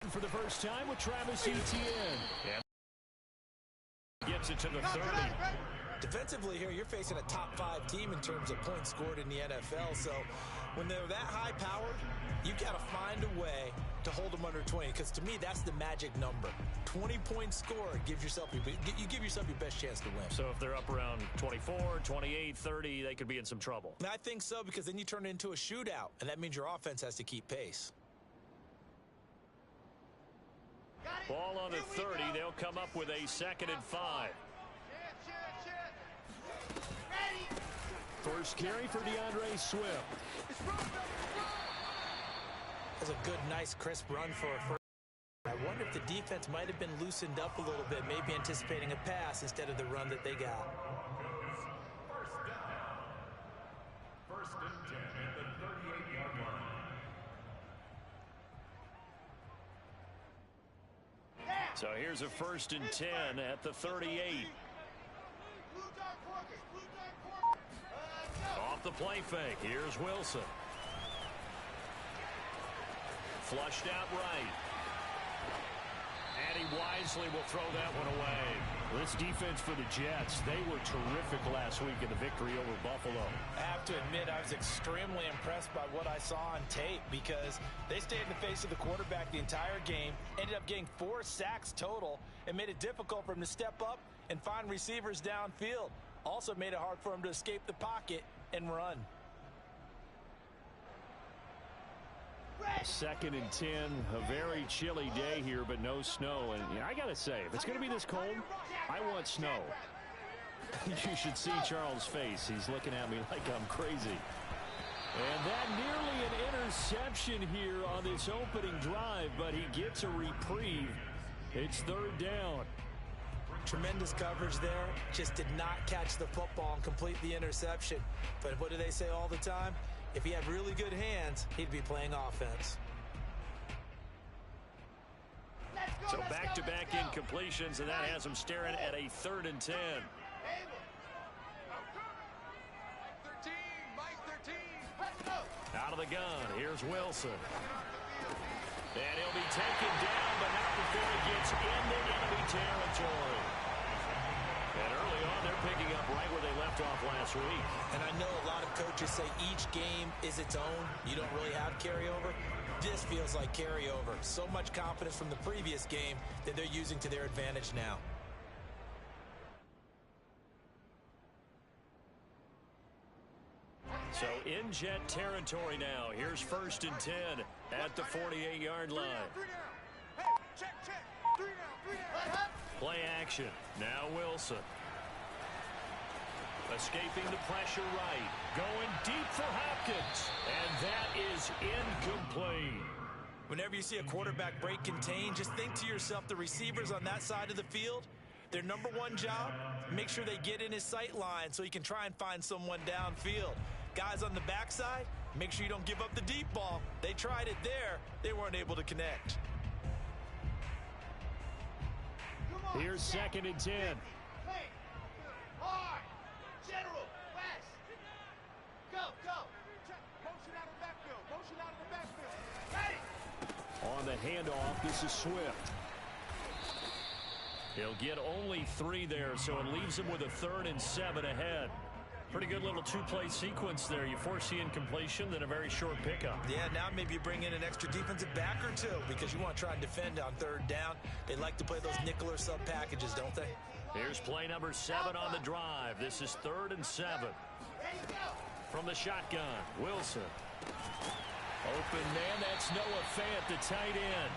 For the first time with Travis Etienne. And gets it to the 30. Defensively here, you're facing a top-5 team in terms of points scored in the NFL. So when they're that high-powered, you've got to find a way to hold them under 20. Because to me, that's the magic number. 20 points scored gives yourself you give yourself your best chance to win. So if they're up around 24, 28, 30, they could be in some trouble. And I think so, because then you turn it into a shootout, and that means your offense has to keep pace. Ball on the 30. They'll come up with a 2nd and 5. First carry for DeAndre Swift. That's a good, nice, crisp run for a first. I wonder if the defense might have been loosened up a little bit, maybe anticipating a pass instead of the run that they got. First and 10 at the 38-yard line. So here's a 1st and 10 at the 38. Off the play fake. Here's Wilson. Flushed out right. And he wisely will throw that one away. This defense for the Jets, they were terrific last week in the victory over Buffalo. I have to admit, I was extremely impressed by what I saw on tape because they stayed in the face of the quarterback the entire game, ended up getting 4 sacks total, and made it difficult for him to step up and find receivers downfield. Also made it hard for him to escape the pocket and run. 2nd and 10, a very chilly day here, but no snow. And I got to say, if it's going to be this cold, I want snow. You should see Charles' face. He's looking at me like I'm crazy. And that nearly an interception here on this opening drive, but he gets a reprieve. It's 3rd down. Tremendous coverage there. Just did not catch the football and complete the interception. But what do they say all the time? If he had really good hands, he'd be playing offense. So back-to-back incompletions, and that has him staring at a 3rd and 10. Out of the gun, here's Wilson. And he'll be taken down, but not before he gets into enemy territory. And early on, they're picking up right where they left off last week. And I know a lot of coaches say each game is its own. You don't really have carryover. This feels like carryover. So much confidence from the previous game that they're using to their advantage now. So in Jet territory now. Here's 1st and 10 at the 48-yard line. Play action. Now Wilson. Escaping the pressure right. Going deep for Hopkins. And that is incomplete. Whenever you see a quarterback break contain, just think to yourself, the receivers on that side of the field, their number one job, make sure they get in his sight line so he can try and find someone downfield. Guys on the backside, make sure you don't give up the deep ball. They tried it there. They weren't able to connect. Here's 2nd and 10. On the handoff, this is Swift. He'll get only 3 there, so it leaves him with a 3rd and 7 ahead. Pretty good little 2-play sequence there. You force the incompletion, then a very short pickup. Yeah, now maybe you bring in an extra defensive back or 2 because you want to try and defend on 3rd down. They like to play those nickel or sub packages, don't they? Here's play number 7 on the drive. This is 3rd and 7. From the shotgun, Wilson. Open man, that's Noah Fant, the tight end.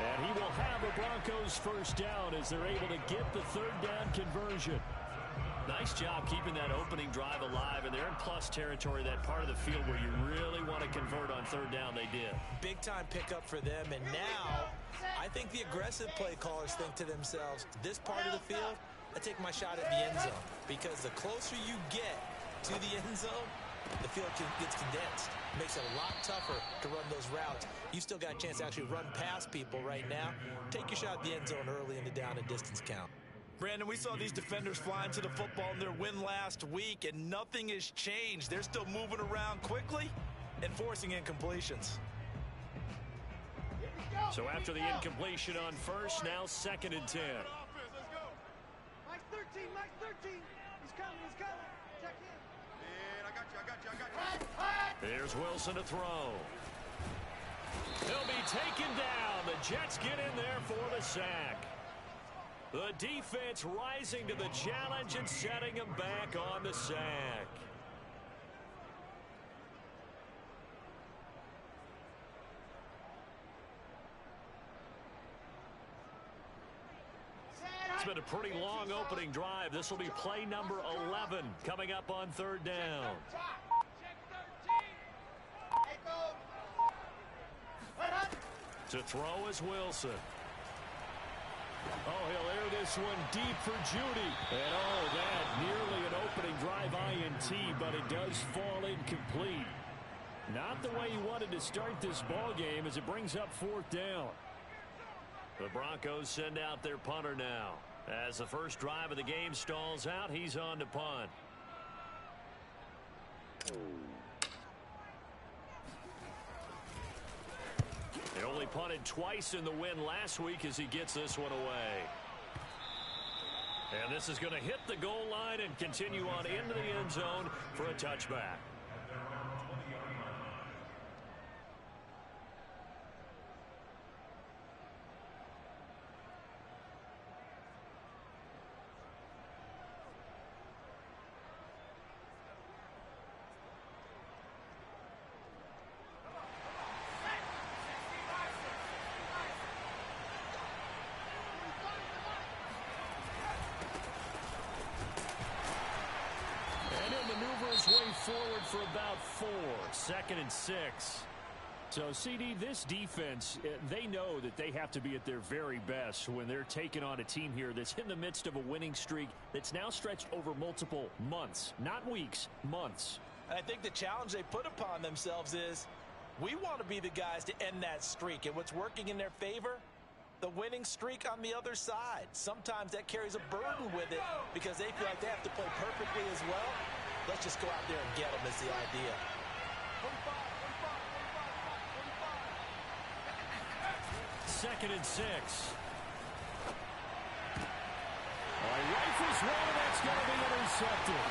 And he will have a Broncos 1st down as they're able to get the 3rd down conversion. Nice job keeping that opening drive alive, and they're in plus territory, that part of the field where you really want to convert on 3rd down. They did. Big time pickup for them, and now I think the aggressive play callers think to themselves, this part of the field, I take my shot at the end zone, because the closer you get to the end zone, the field gets condensed. It makes it a lot tougher to run those routes. You still got a chance to actually run past people right now. Take your shot at the end zone early in the down and distance count. Brandon, we saw these defenders flying to the football in their win last week, and nothing has changed. They're still moving around quickly and forcing incompletions. So after the incompletion on first, now 2nd and 10. Mike 13, Mike 13. He's coming, he's coming. Check in. Man, I got you. Here's Wilson to throw. He'll be taken down. The Jets get in there for the sack. The defense rising to the challenge and setting him back on the sack. It's been a pretty long opening drive. This will be play number 11 coming up on 3rd down. To throw is Wilson. Oh, he'll air this one deep for Judy. And oh, that nearly an opening drive INT, but it does fall incomplete. Not the way he wanted to start this ball game as it brings up 4th down. The Broncos send out their punter now. As the first drive of the game stalls out, he's on to punt. He only punted twice in the win last week as he gets this one away. And this is going to hit the goal line and continue on into the end zone for a touchback. Way forward for about 4. 2nd and 6. So, CD, this defense, they know that they have to be at their very best when they're taking on a team here that's in the midst of a winning streak that's now stretched over multiple months, not weeks, months. And I think the challenge they put upon themselves is we want to be the guys to end that streak. And what's working in their favor? The winning streak on the other side. Sometimes that carries a burden with it because they feel like they have to play perfectly as well. Let's just go out there and get them is the idea. 2nd and 6. Rifles one, and that's going to be intercepted.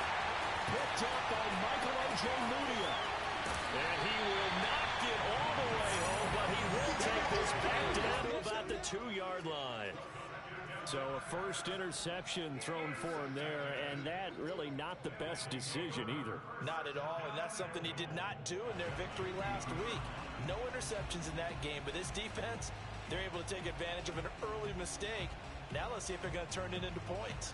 Picked up by Michael O.J. Mudia. And he will not get all the way home, but he will take this back down to about the 2-yard line. So a first interception thrown for him there, and that really not the best decision either. Not at all, and that's something he did not do in their victory last week. No interceptions in that game, but this defense, they're able to take advantage of an early mistake. Now let's see if they're going to turn it into points.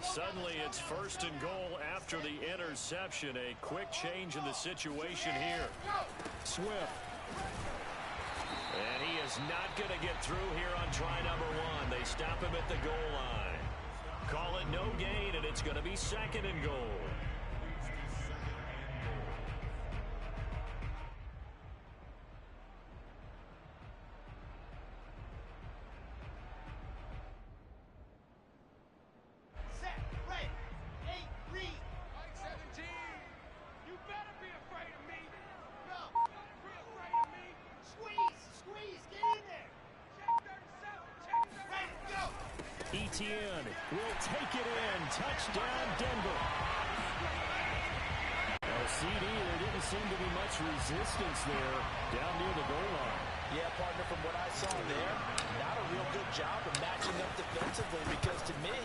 Suddenly it's 1st and goal after the interception. A quick change in the situation here. Swift. And he is not going to get through here on try number 1. They stop him at the goal line. Call it no gain, and it's going to be 2nd and goal. Etienne will take it in. Touchdown, Denver. Well, CD, there didn't seem to be much resistance there down near the goal line. Yeah, partner, from what I saw there, not a real good job of matching up defensively because to me,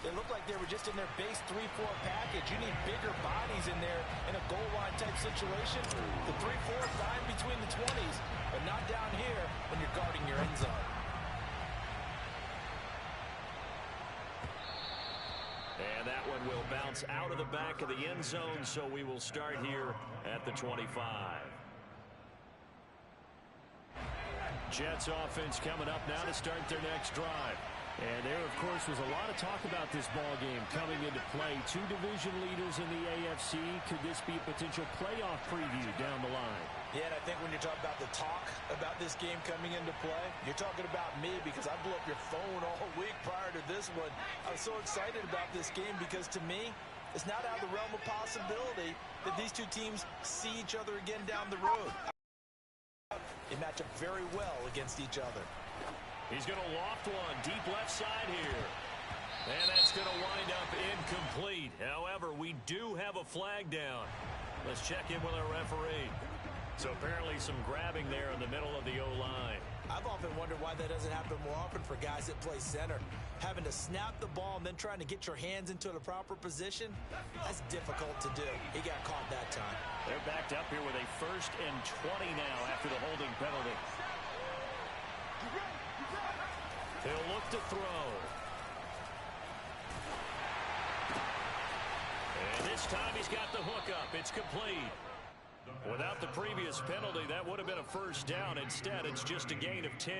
it looked like they were just in their base 3-4 package. You need bigger bodies in there in a goal line type situation. The 3-4 is fine between the 20s, but not down here when you're guarding your end zone. And that one will bounce out of the back of the end zone, so we will start here at the 25. Jets offense coming up now to start their next drive. And there, of course, was a lot of talk about this ball game coming into play. 2 division leaders in the AFC. Could this be a potential playoff preview down the line? Yeah, and I think when you're talking about the talk about this game coming into play, you're talking about me because I blew up your phone all week prior to this one. I was so excited about this game because to me, it's not out of the realm of possibility that these two teams see each other again down the road. They match up very well against each other. He's going to loft one deep left side here. And that's going to wind up incomplete. However, we do have a flag down. Let's check in with our referee. So apparently some grabbing there in the middle of the O-line. I've often wondered why that doesn't happen more often for guys that play center. Having to snap the ball and then trying to get your hands into the proper position, that's difficult to do. He got caught that time. They're backed up here with a 1st and 20 now after the holding penalty. He'll look to throw. And this time he's got the hook up. It's complete. Without the previous penalty, that would have been a 1st down. Instead, it's just a gain of 10.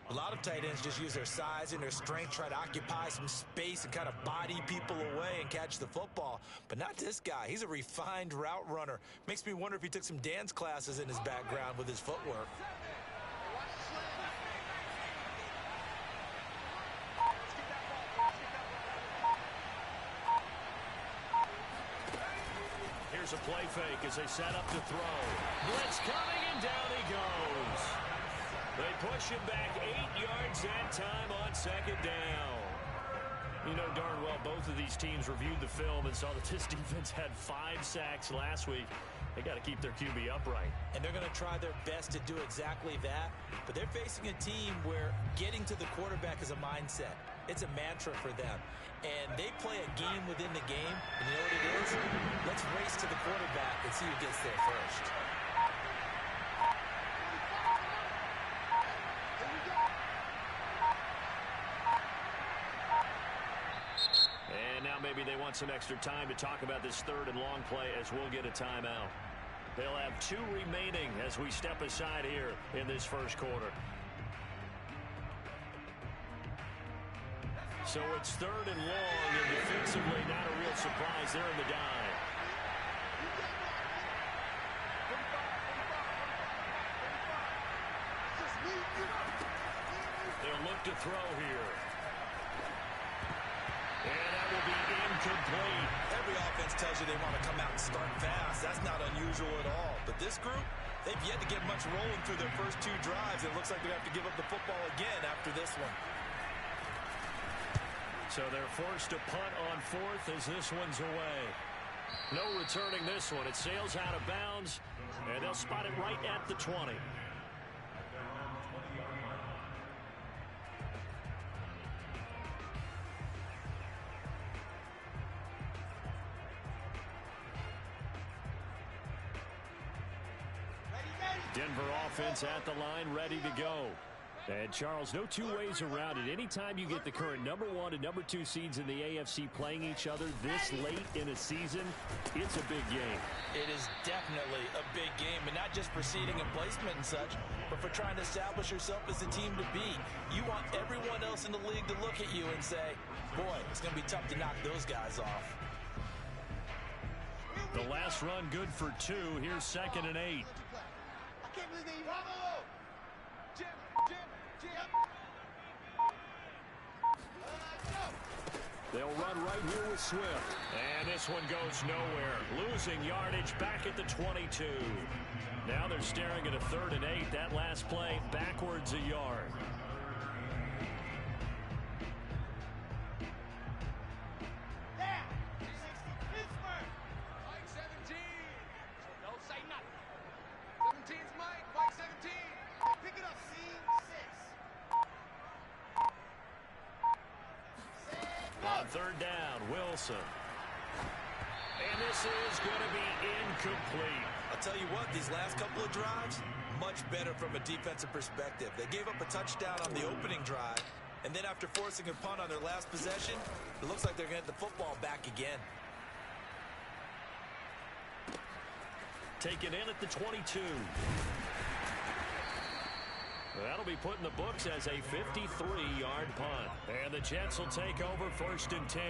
A lot of tight ends just use their size and their strength, try to occupy some space and kind of body people away and catch the football. But not this guy. He's a refined route runner. Makes me wonder if he took some dance classes in his background with his footwork. Here's a play fake as they set up to throw. Blitz coming, and down he goes. They push him back 8 yards that time on 2nd down. You know darn well both of these teams reviewed the film and saw that this defense had 5 sacks last week. They got to keep their QB upright. And they're going to try their best to do exactly that. But they're facing a team where getting to the quarterback is a mindset. It's a mantra for them. And they play a game within the game. And you know what it is? Let's race to the quarterback and see who gets there first. And now maybe they want some extra time to talk about this 3rd and long play as we'll get a timeout. They'll have 2 remaining as we step aside here in this 1st quarter. So it's 3rd and long, and defensively not a real surprise there in the dive. They'll look to throw here. And that will be incomplete. Every offense tells you they want to come out and start fast. That's not unusual at all. But this group, they've yet to get much rolling through their first 2 drives. It looks like they have to give up the football again after this one. So they're forced to punt on 4th as this one's away. No returning this one. It sails out of bounds, and they'll spot it right at the 20. Denver offense at the line, ready to go. And, Charles, no 2 ways around it. Anytime you get the current #1 and #2 seeds in the AFC playing each other this late in a season, it's a big game. It is definitely a big game, and not just for seeding and placement and such, but for trying to establish yourself as the team to beat. You want everyone else in the league to look at you and say, boy, it's going to be tough to knock those guys off. The last run good for 2. Here's 2nd and 8. I can't believe they even... Jim. They'll run right here with Swift. And this one goes nowhere. Losing yardage back at the 22. Now they're staring at a 3rd and 8. That last play backwards a yard. On 3rd down, Wilson. And this is going to be incomplete. I'll tell you what, these last couple of drives, much better from a defensive perspective. They gave up a touchdown on the opening drive, and then after forcing a punt on their last possession, it looks like they're going to get the football back again. Taken in at the 22. That'll be put in the books as a 53-yard punt. And the Jets will take over 1st and 10.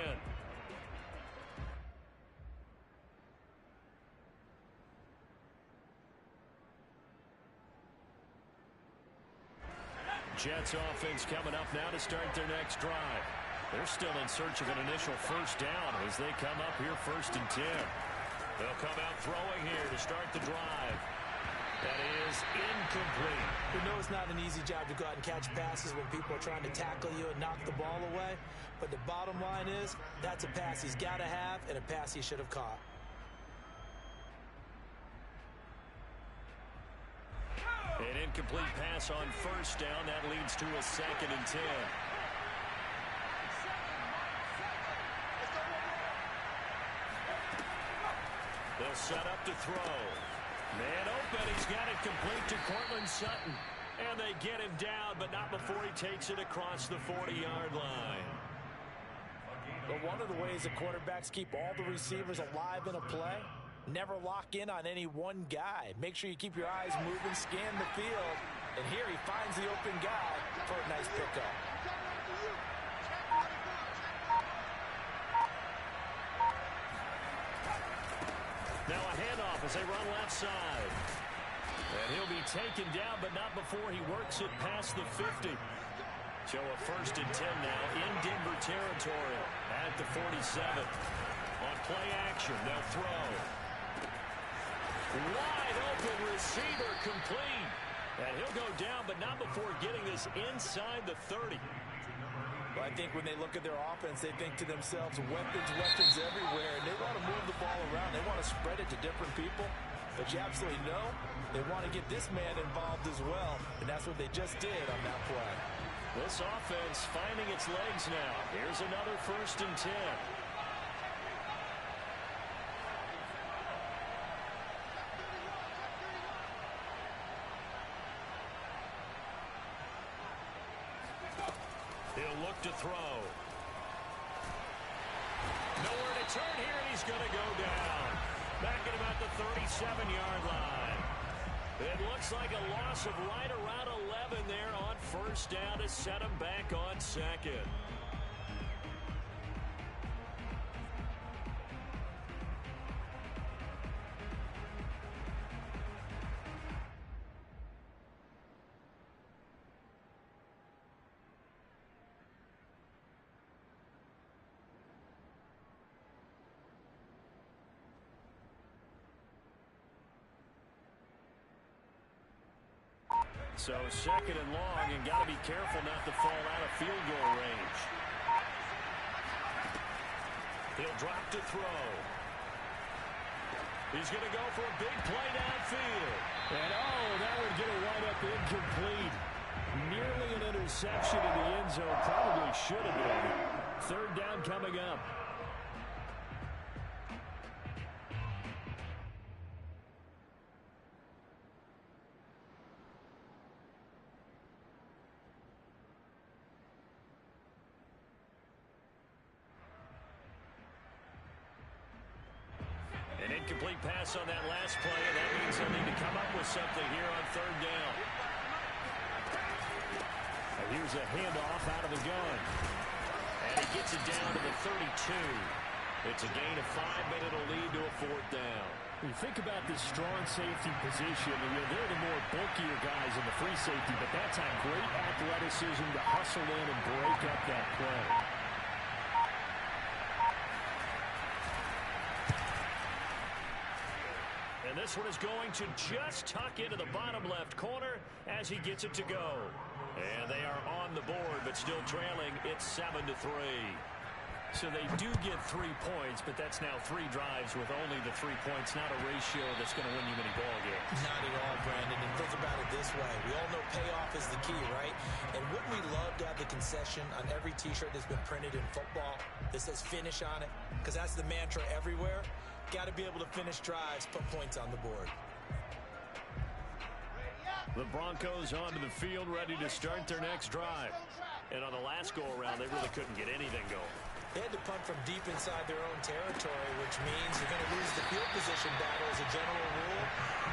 Jets offense coming up now to start their next drive. They're still in search of an initial first down as they come up here 1st and 10. They'll come out throwing here to start the drive. That is incomplete. You know it's not an easy job to go out and catch passes when people are trying to tackle you and knock the ball away. But the bottom line is that's a pass he's got to have and a pass he should have caught. An incomplete pass on first down. That leads to a 2nd and 10. They'll set up to throw. Man open. He's got it complete to Cortland Sutton. And they get him down, but not before he takes it across the 40-yard line. But one of the ways that quarterbacks keep all the receivers alive in a play, never lock in on any one guy. Make sure you keep your eyes moving, scan the field. And here he finds the open guy for a nice pickup. Now a handoff as they run left side. And he'll be taken down, but not before he works it past the 50. So a 1st and 10 now in Denver territory at the 47. On play action, they'll throw. Wide open receiver complete. And he'll go down, but not before getting this inside the 30. Well, I think when they look at their offense, they think to themselves, weapons everywhere, and they want to move the ball around. They want to spread it to different people. But you absolutely know they want to get this man involved as well, and that's what they just did on that play. This offense finding its legs now. Here's another 1st and 10. He'll look to throw. Nowhere to turn here, and he's going to go down. Back at about the 37-yard line. It looks like a loss of right around 11 there on 1st down to set him back on 2nd. So 2nd and long, and got to be careful not to fall out of field goal range. He'll drop to throw. He's going to go for a big play downfield. And that would get it right up incomplete. Nearly an interception in the end zone. Probably should have been. 3rd down coming up. An incomplete pass on that last play, and that means they'll need to come up with something here on 3rd down. And here's a handoff out of the gun. And he gets it down to the 32. It's a gain of 5, but it'll lead to a 4th down. You think about this strong safety position, they're the more bulkier guys in the free safety, but that's had great athleticism to hustle in and break up that play. And this one is going to just tuck into the bottom left corner as he gets it to go. And they are on the board, but still trailing. It's 7-3. So they do get 3 points, but that's now 3 drives with only the 3 points, not a ratio that's going to win you many ball games. Not at all, Brandon. And think about it this way. We all know payoff is the key, right? And wouldn't we love to have the concession on every T-shirt that's been printed in football that says finish on it? Because that's the mantra everywhere. Got to be able to finish drives, put points on the board. The Broncos onto the field, ready to start their next drive. And on the last go-around, they really couldn't get anything going. They had to punt from deep inside their own territory, which means you're going to lose the field position battle as a general rule.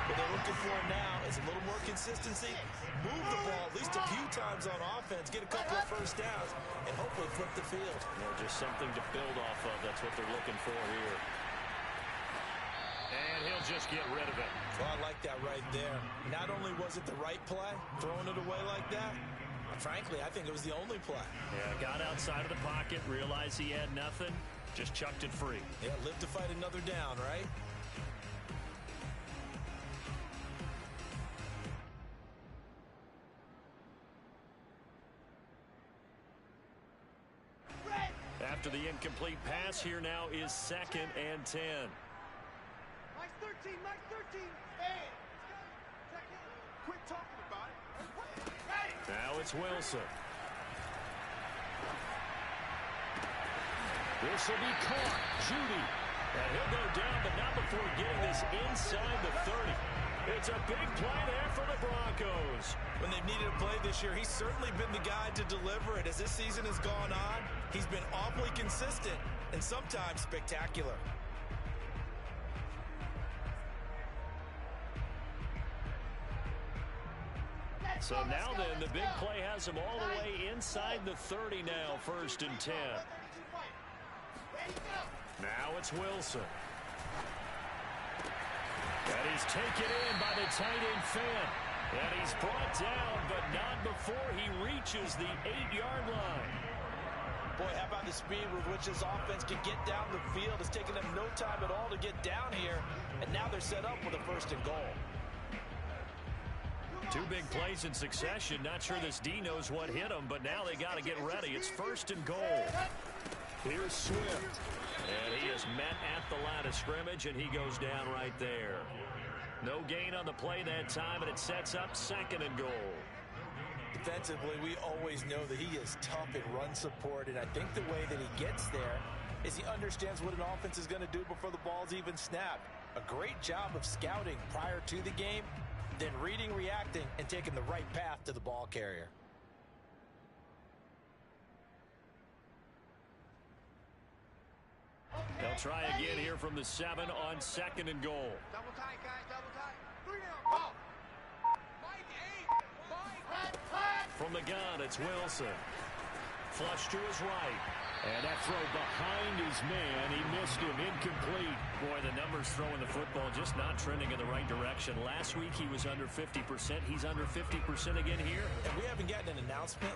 What they're looking for now is a little more consistency, move the ball at least a few times on offense, get a couple of first downs, and hopefully flip the field. Just something to build off of. That's what they're looking for here. And he'll just get rid of it. Well, I like that right there. Not only was it the right play, throwing it away like that, Frankly, I think it was the only play. Yeah, got outside of the pocket, realized he had nothing, just chucked it free. Yeah, live to fight another down, right? After the incomplete pass, here now is 2nd and 10. Mike 13, Mike 13. Hey, check in. Quit talking about it. Now it's Wilson. This will be caught. Judy. And he'll go down, but not before getting this inside the 30. It's a big play there for the Broncos. When they've needed a play this year, he's certainly been the guy to deliver it. As this season has gone on, he's been awfully consistent and sometimes spectacular. So now then, the big play has him all the way inside the 30 now, 1st and 10. Now it's Wilson. And he's taken in by the tight end fan. And he's brought down, but not before he reaches the 8-yard line. Boy, how about the speed with which this offense can get down the field? It's taken them no time at all to get down here. And now they're set up with a 1st and goal. 2 big plays in succession. Not sure this D knows what hit him, but now they got to get ready. It's 1st and goal. Here's Swift. And he is met at the line of scrimmage, and he goes down right there. No gain on the play that time, and it sets up 2nd and goal. Defensively, we always know that he is tough in run support, and I think the way that he gets there is he understands what an offense is going to do before the ball's even snapped. A great job of scouting prior to the game, then reading, reacting, and taking the right path to the ball carrier. They'll try again here from the 7 on 2nd and goal. Double tight, guys, double tight. 3 down, go. Mike 8, Mike. From the gun, it's Wilson. Flush to his right. And that throw behind his man. He missed him. Incomplete. Boy, the numbers throwing the football just not trending in the right direction. Last week he was under 50%. He's under 50% again here. And we haven't gotten an announcement,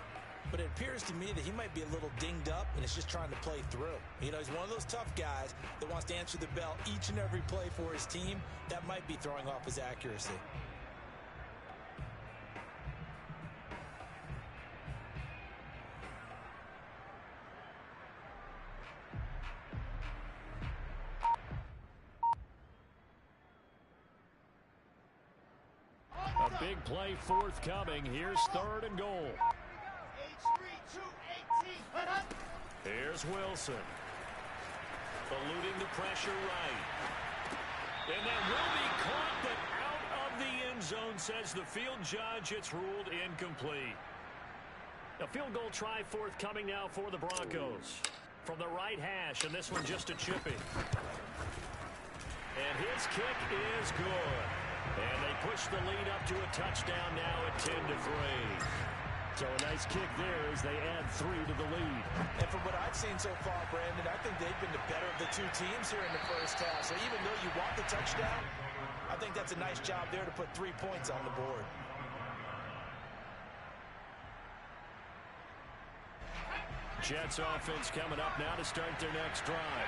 but it appears to me that he might be a little dinged up and is just trying to play through. You know, he's one of those tough guys that wants to answer the bell each and every play for his team. That might be throwing off his accuracy. A big play forthcoming. Here's 3rd and goal. Here's Wilson. Eluding the pressure right. And that will be caught, but out of the end zone, says the field judge. It's ruled incomplete. A field goal try forthcoming now for the Broncos. From the right hash, and this one just a chippy. And his kick is good. And they push the lead up to a touchdown now at 10-3. So a nice kick there as they add 3 to the lead. And from what I've seen so far, Brandon, I think they've been the better of the 2 teams here in the first half. So even though you want the touchdown, I think that's a nice job there to put 3 points on the board. Jets offense coming up now to start their next drive.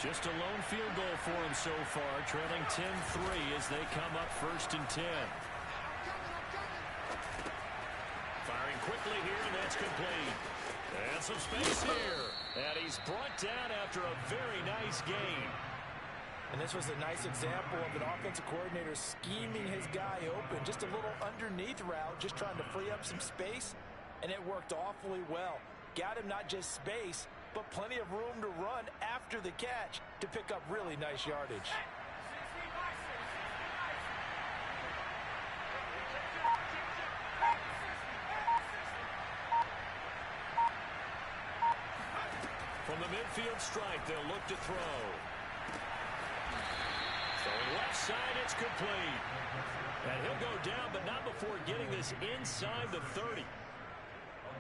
Just a lone field goal for him so far, trailing 10-3 as they come up 1st and 10. Firing quickly here, and that's complete. And some space here. And he's brought down after a very nice gain. And this was a nice example of an offensive coordinator scheming his guy open. Just a little underneath route, just trying to free up some space. And it worked awfully well. Got him not just space, but plenty of room to run after the catch to pick up really nice yardage. From the midfield strike, they'll look to throw. Throwing left side, it's complete. And he'll go down, but not before getting this inside the 30.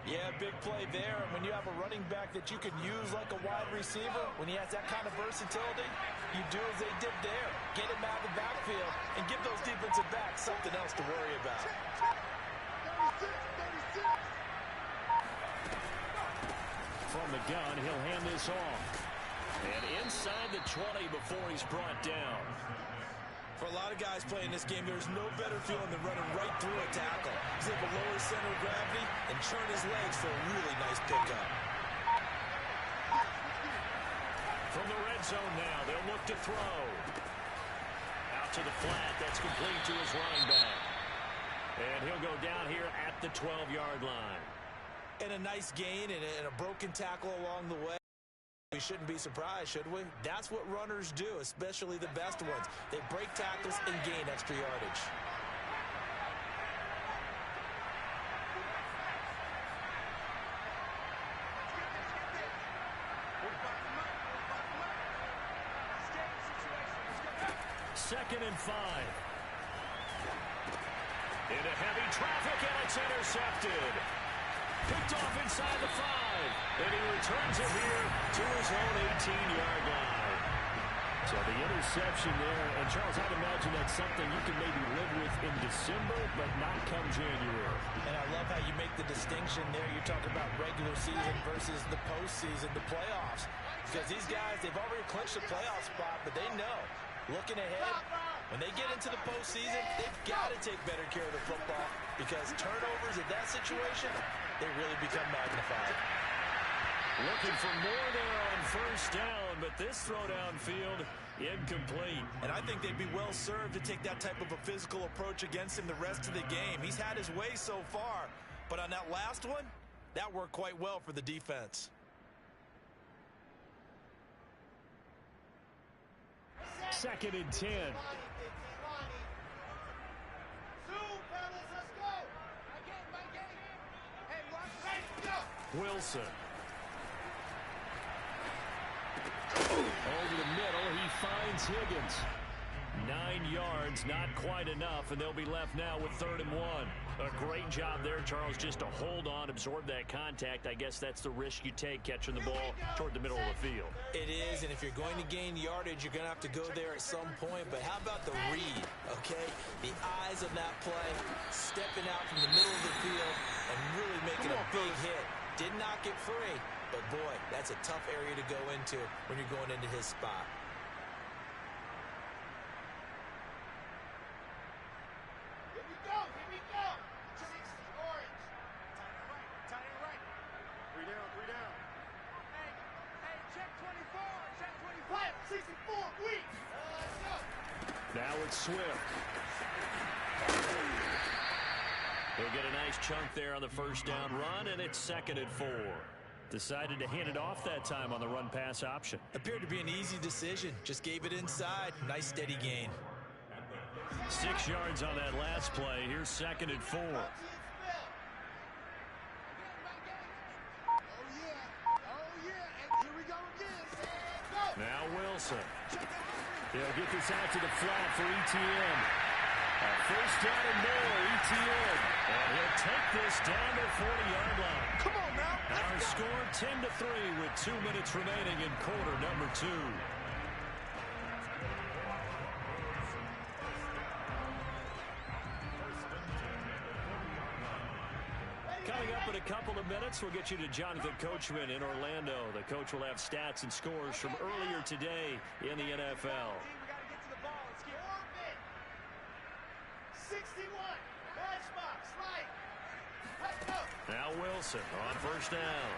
Yeah, big play there. And when you have a running back that you can use like a wide receiver, when he has that kind of versatility, you do as they did there. Get him out of the backfield and give those defensive backs something else to worry about. 36, 36. gun. He'll hand this off. And inside the 20 before he's brought down. For a lot of guys playing this game, there's no better feeling than running right through a tackle. He's able to lower his center of gravity and churn his legs for a really nice pickup. From the red zone now, they'll look to throw. Out to the flat. That's complete to his running back. And he'll go down here at the 12-yard line. And a nice gain and a broken tackle along the way. We shouldn't be surprised, should we? That's what runners do, especially the best ones. They break tackles and gain extra yardage. Second and 5. Into heavy traffic, and it's intercepted. Picked off inside the 5. And he returns it here to his own 18-yard line. So the interception there. And, Charles, I'd imagine that's something you can maybe live with in December, but not come January. And I love how you make the distinction there. You're talking about regular season versus the postseason, the playoffs. Because these guys, they've already clinched the playoff spot, but they know, looking ahead, when they get into the postseason, they've got to take better care of the football because turnovers in that situation, they really become magnified. Looking for more there on first down, but this throw downfield incomplete. And I think they'd be well served to take that type of a physical approach against him the rest of the game. He's had his way so far, but on that last one, that worked quite well for the defense. Second and 10. Wilson. Over the middle, he finds Higgins. 9 yards, not quite enough, and they'll be left now with 3rd and 1. A great job there, Charles, just to hold on, absorb that contact. I guess that's the risk you take catching the ball toward the middle of the field. It is, and if you're going to gain yardage, you're going to have to go there at some point. But how about the read, okay? The eyes of that play, stepping out from the middle of the field and really making a big hit. Did not get free, but boy, that's a tough area to go into when you're going into his spot. Here we go, here we go. Orange. Tight end right. 3 down, 3 down. Hey, check 24, check 25, 64, weak. Let's go. Now it's Swift. They'll get a nice chunk there on the first down run, and it's 2nd and 4. Decided to hand it off that time on the run-pass option. Appeared to be an easy decision. Just gave it inside. Nice steady gain. 6 yards on that last play. Here's 2nd and 4. Oh, yeah. And here we go again. Go. Now Wilson. They'll get this out to the flat for ETN. First down and more, ETN. And he'll take this down to the 40-yard line. Come on now. Our score 10-3 with 2 minutes remaining in quarter number 2. Coming up in a couple of minutes, we'll get you to Jonathan Coachman in Orlando. The coach will have stats and scores from earlier today in the NFL. We got to get to the ball. Let's get orbit. 61. Matchbox. Right. Let's go. Now Wilson on first down.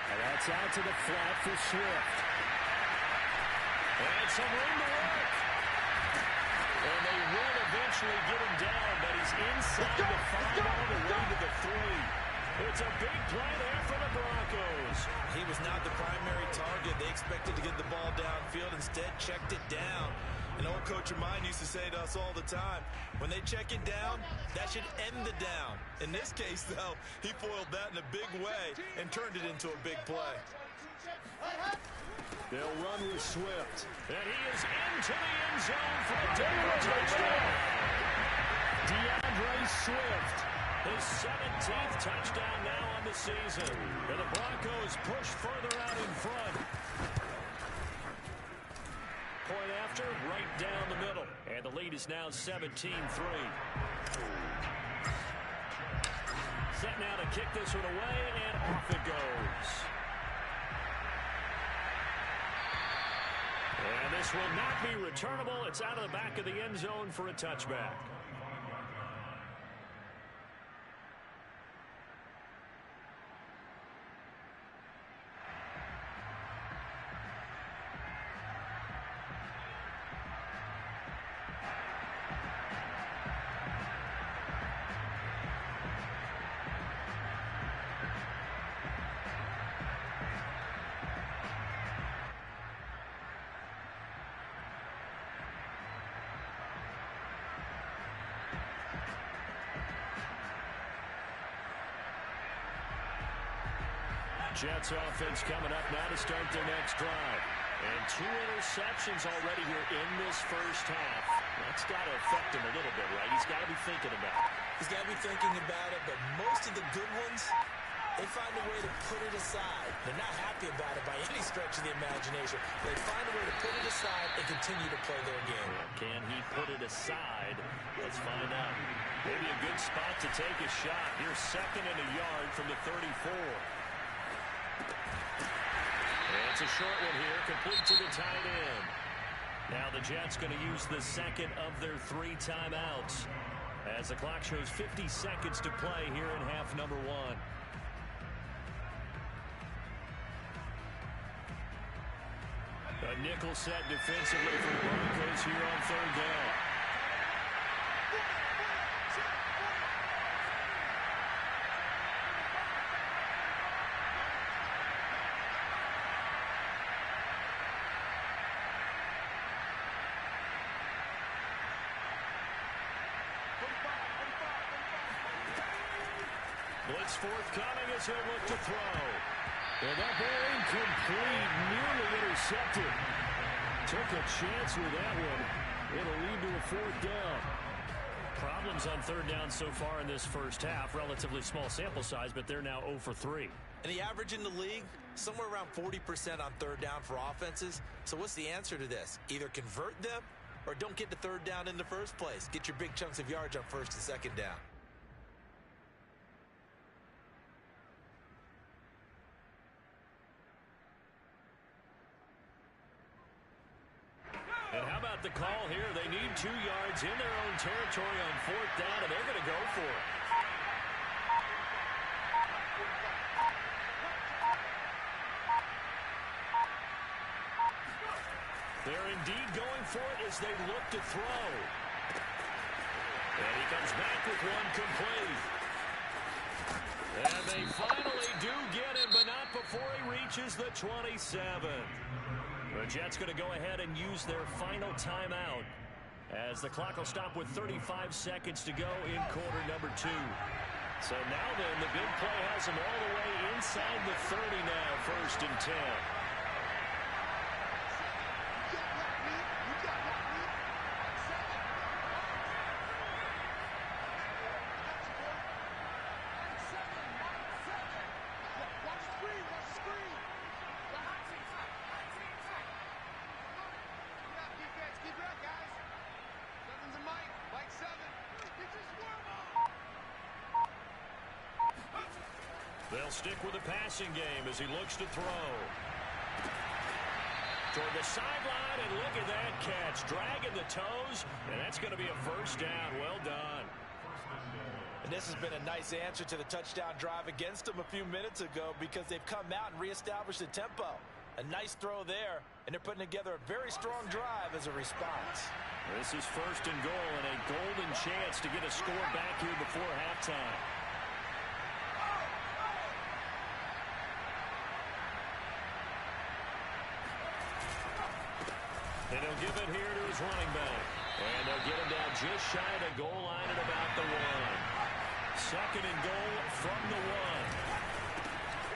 And that's out to the flat for Swift. And some room to work. And they will eventually get him down, but he's inside the 5 all the way to the 3. It's a big play there for the Broncos. He was not the primary target. They expected to get the ball downfield. Instead, checked it down. An old coach of mine used to say to us all the time, when they check it down, that should end the down. In this case, though, he foiled that in a big way and turned it into a big play. They'll run with Swift. And he is into the end zone for a Denver touchdown. DeAndre Swift. His 17th touchdown now on the season. And the Broncos push further out in front. Point after, right down the middle. And the lead is now 17-3. Set now to kick this one away, and off it goes. And this will not be returnable. It's out of the back of the end zone for a touchback. Jets offense coming up now to start their next drive. And 2 interceptions already here in this first half. That's got to affect him a little bit, right? He's got to be thinking about it. He's got to be thinking about it, but most of the good ones, they find a way to put it aside. They're not happy about it by any stretch of the imagination. They find a way to put it aside and continue to play their game. Can he put it aside? Let's find out. Maybe a good spot to take a shot. Here's 2nd and a yard from the 34. It's a short one here, complete to the tight end. Now the Jets going to use the second of their 3 timeouts as the clock shows 50 seconds to play here in half number 1. A nickel set defensively for the Broncos here on 3rd down. Blitz forthcoming as he'll look to throw. And that ball incomplete, nearly intercepted. Took a chance with that one. It'll lead to a 4th down. Problems on 3rd down so far in this first half. Relatively small sample size, but they're now 0 for 3. And the average in the league, somewhere around 40% on 3rd down for offenses. So what's the answer to this? Either convert them or don't get to 3rd down in the first place. Get your big chunks of yards on 1st and 2nd down. And how about the call here? They need 2 yards in their own territory on 4th down, and they're going to go for it. They're indeed going for it as they look to throw. And he comes back with one complete. And they finally do get him, but not before he reaches the 27. The Jets going to go ahead and use their final timeout as the clock will stop with 35 seconds to go in quarter number 2. So now then, the big play has him all the way inside the 30 now, 1st and 10. They'll stick with the passing game as he looks to throw. Toward the sideline, and look at that catch. Dragging the toes, and that's going to be a 1st down. Well done. And this has been a nice answer to the touchdown drive against them a few minutes ago because they've come out and reestablished the tempo. A nice throw there, and they're putting together a very strong drive as a response. This is 1st and goal and a golden chance to get a score back here before halftime. And he'll give it here to his running back. And they'll get him down just shy of the goal line at about the 1. 2nd and goal from the 1.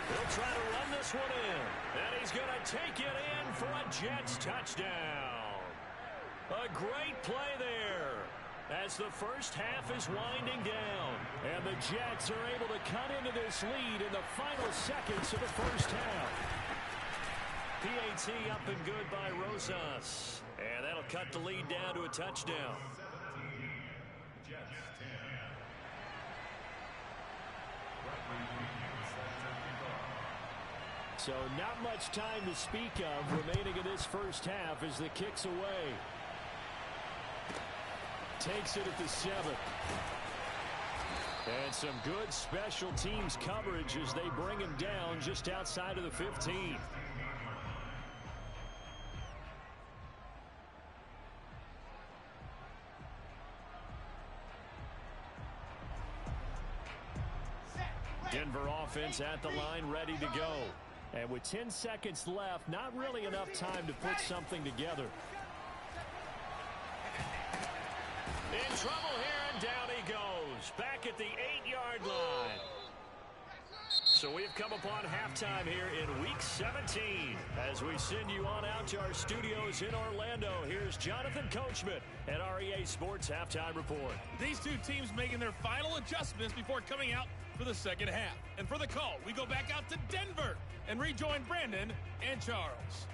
He'll try to run this one in. And he's going to take it in for a Jets touchdown. A great play there as the first half is winding down. And the Jets are able to cut into this lead in the final seconds of the first half. PAT up and good by Rosas. And that'll cut the lead down to a touchdown. Jets 10. So not much time to speak of remaining in this first half as the kick's away. Takes it at the 7. And some good special teams coverage as they bring him down just outside of the 15. Denver offense at the line, ready to go. And with 10 seconds left, not really enough time to put something together. In trouble here, and down he goes. Back at the 8-yard line. So we've come upon halftime here in Week 17. As we send you on out to our studios in Orlando, here's Jonathan Coachman at REA Sports Halftime Report. These two teams making their final adjustments before coming out for the second half. And for the call, we go back out to Denver and rejoin Brandon and Charles.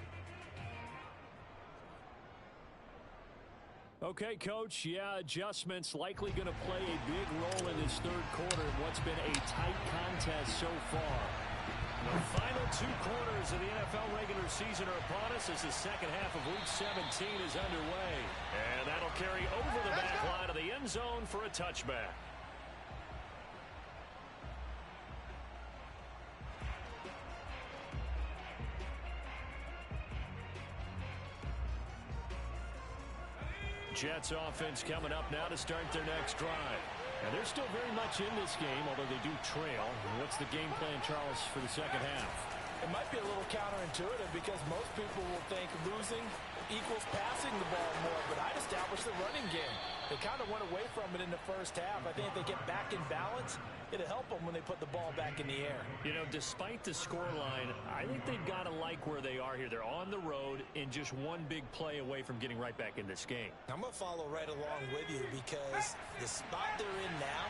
Okay, Coach, yeah, adjustments likely going to play a big role in this third quarter in what's been a tight contest so far. The final 2 quarters of the NFL regular season are upon us as the second half of Week 17 is underway. And that'll carry over the back line of the end zone for a touchback. Jets offense coming up now to start their next drive. And they're still very much in this game, although they do trail. What's the game plan, Charles, for the second half? It might be a little counterintuitive because most people will think losing equals passing the ball more, but I'd establish the running game. They kind of went away from it in the first half. I think if they get back in balance, it'll help them when they put the ball back in the air. You know, despite the scoreline, I think they've got to like where they are here. They're on the road and just one big play away from getting right back in this game. I'm going to follow right along with you because the spot they're in now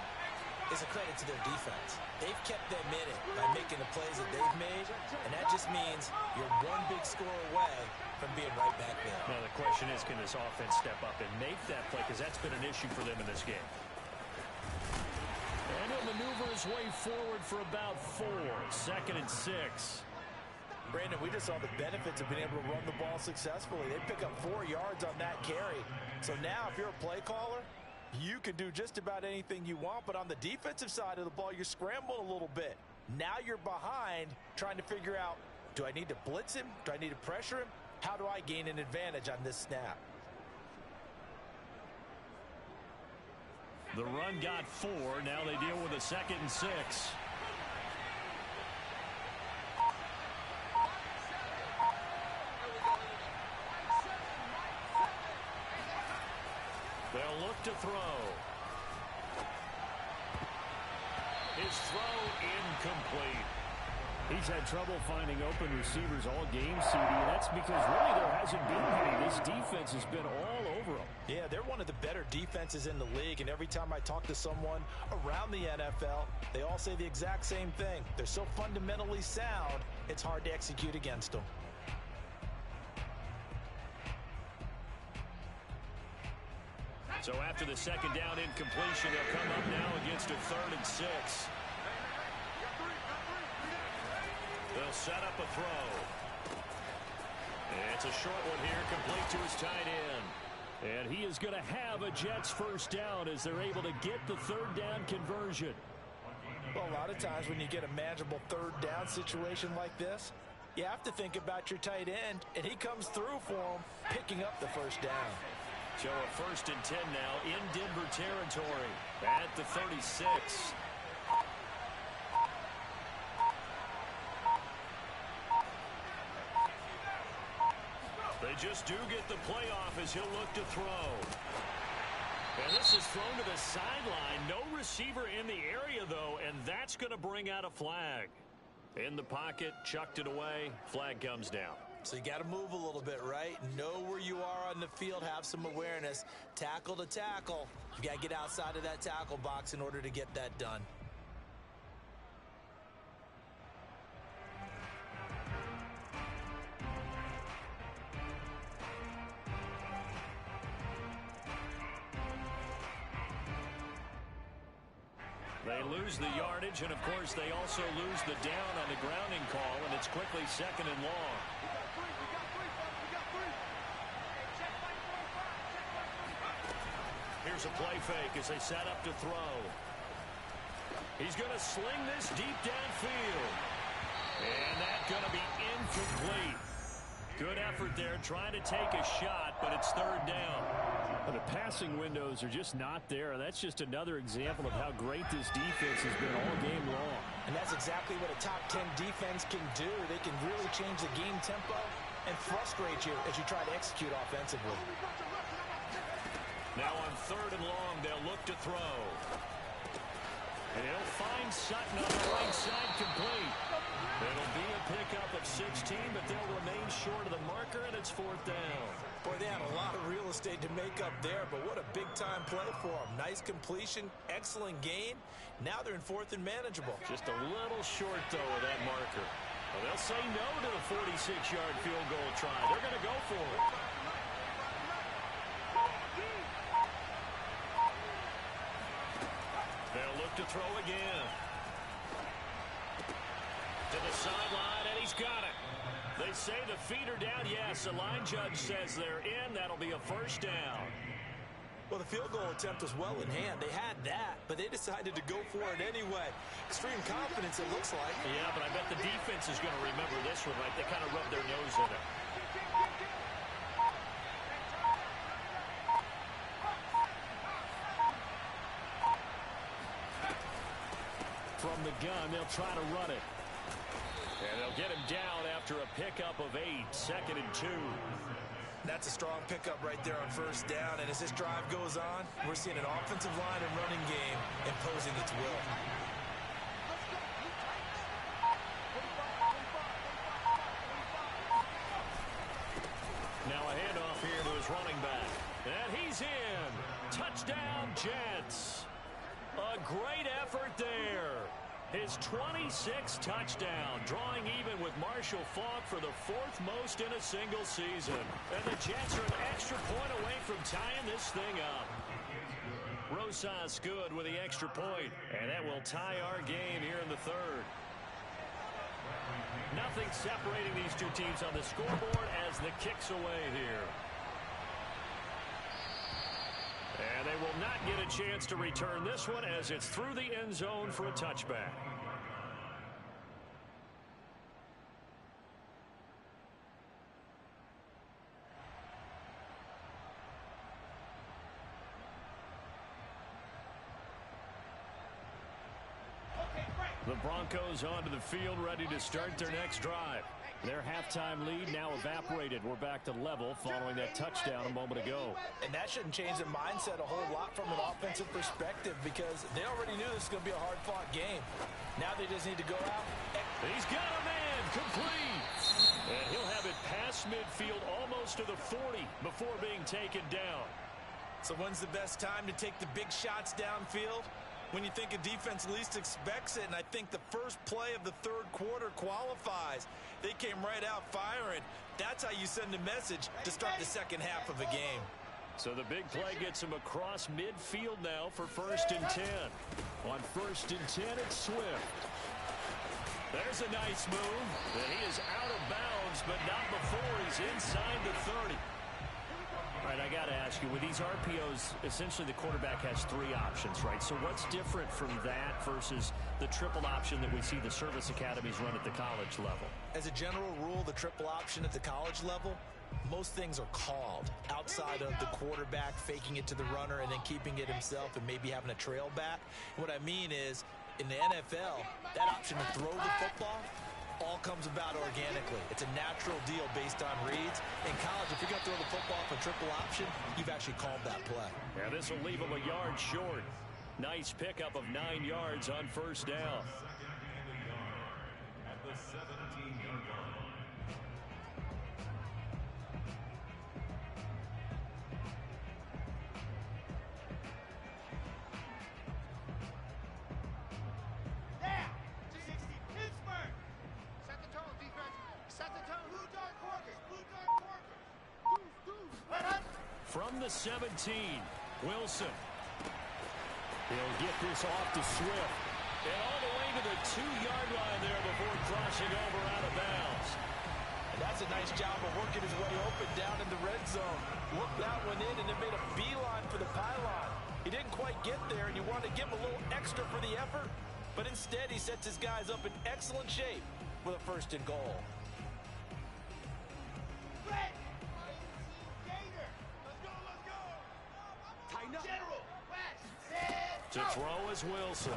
is a credit to their defense. They've kept them in it by making the plays that they've made, and that just means you're one big score away from being right back there. Now the question is, can this offense step up and make that play? Because that's been an issue for them in this game. And he'll maneuver his way forward for about 4. 2nd and 6. Brandon, we just saw the benefits of being able to run the ball successfully. They pick up 4 yards on that carry. So now if you're a play caller, you can do just about anything you want, but on the defensive side of the ball, you're scrambling a little bit. Now you're behind trying to figure out, do I need to blitz him? Do I need to pressure him? How do I gain an advantage on this snap? The run got 4. Now they deal with a 2nd and 6. They'll look to throw. His throw incomplete. He's had trouble finding open receivers all game, CD, and that's because really there hasn't been any. This defense has been all over them. Yeah, they're one of the better defenses in the league, and every time I talk to someone around the NFL, they all say the exact same thing. They're so fundamentally sound, it's hard to execute against them. So after the 2nd down incompletion, they'll come up now against a 3rd and 6. They'll set up a throw. It's a short one here, complete to his tight end. And he is going to have a Jets first down as they're able to get the 3rd down conversion. Well, a lot of times when you get a manageable 3rd down situation like this, you have to think about your tight end, and he comes through for him, picking up the first down. So a 1st and 10 now in Denver territory at the 36. They just do get the playoff as he'll look to throw. And this is thrown to the sideline. No receiver in the area, though, and that's going to bring out a flag. In the pocket, chucked it away, flag comes down. So you got to move a little bit, right? Know where you are on the field, have some awareness. Tackle to tackle. You got to get outside of that tackle box in order to get that done. They lose the yardage, and, of course, they also lose the down on the grounding call, and it's quickly 2nd and long. Here's a play fake as they set up to throw. He's going to sling this deep downfield. And that's going to be incomplete. Good effort there trying to take a shot, but it's 3rd down. Well, the passing windows are just not there. That's just another example of how great this defense has been all game long. And that's exactly what a top 10 defense can do. They can really change the game tempo and frustrate you as you try to execute offensively. Now on 3rd and long, they'll look to throw. And he'll find Sutton on the right side complete. It'll be a pickup of 16, but they'll remain short of the marker, and it's 4th down. Boy, they had a lot of real estate to make up there, but what a big-time play for them. Nice completion, excellent gain. Now they're in 4th and manageable. Just a little short, though, of that marker. Well, they'll say no to the 46-yard field goal try. They're going to go for it. They'll look to throw again. To the sideline, and he's got it. They say the feet are down. Yes, the line judge says they're in. That'll be a 1st down. Well, the field goal attempt was well in hand. They had that, but they decided to go for it anyway. Extreme confidence, it looks like. Yeah, but I bet the defense is going to remember this one, right? They kind of rubbed their nose in it. From the gun, they'll try to run it. And they'll get him down after a pickup of 8, 2nd and 2. That's a strong pickup right there on 1st down, and as this drive goes on, we're seeing an offensive line and running game imposing its will. Now a handoff here to his running back. And he's in. Touchdown, Jets. A great effort there. His 26th touchdown, drawing even with Marshall Faulk for the 4th most in a single season. And the Jets are an extra point away from tying this thing up. Rosas good with the extra point, and that will tie our game here in the 3rd. Nothing separating these two teams on the scoreboard as the kick's away here. And they will not get a chance to return this one as it's through the end zone for a touchback. The Broncos onto the field, ready to start their next drive. Their halftime lead now evaporated. We're back to level following that touchdown a moment ago. And that shouldn't change their mindset a whole lot from an offensive perspective because they already knew this was going to be a hard-fought game. Now they just need to go out. He's got a man, complete. And he'll have it past midfield almost to the 40 before being taken down. So when's the best time to take the big shots downfield? When you think a defense least expects it, and I think the first play of the 3rd quarter qualifies. They came right out firing. That's how you send a message to start the 2nd half of a game. So the big play gets him across midfield now for 1st and 10. On 1st and 10, it's Swift. There's a nice move. And he is out of bounds, but not before he's inside the 30. All right, I got to ask you, with these RPOs, essentially the quarterback has 3 options, right? So what's different from that versus the triple option that we see the service academies run at the college level? As a general rule, the triple option at the college level, most things are called outside of the quarterback faking it to the runner and then keeping it himself and maybe having a trail back. What I mean is, in the NFL, that option to throw the football all comes about organically. It's a natural deal based on reads. In college, if you're going to throw the football for triple option, you've actually called that play. Yeah, this will leave him a yard short. Nice pickup of 9 yards on 1st down. At the 17-yard line. From the 17, Wilson. He'll get this off to Swift. And all the way to the 2-yard line there before crossing over out of bounds. And that's a nice job of working his way open down in the red zone. Looked that one in and then made a beeline for the pylon. He didn't quite get there, and you want to give him a little extra for the effort. But instead, he sets his guys up in excellent shape with a 1st and goal. To throw is Wilson.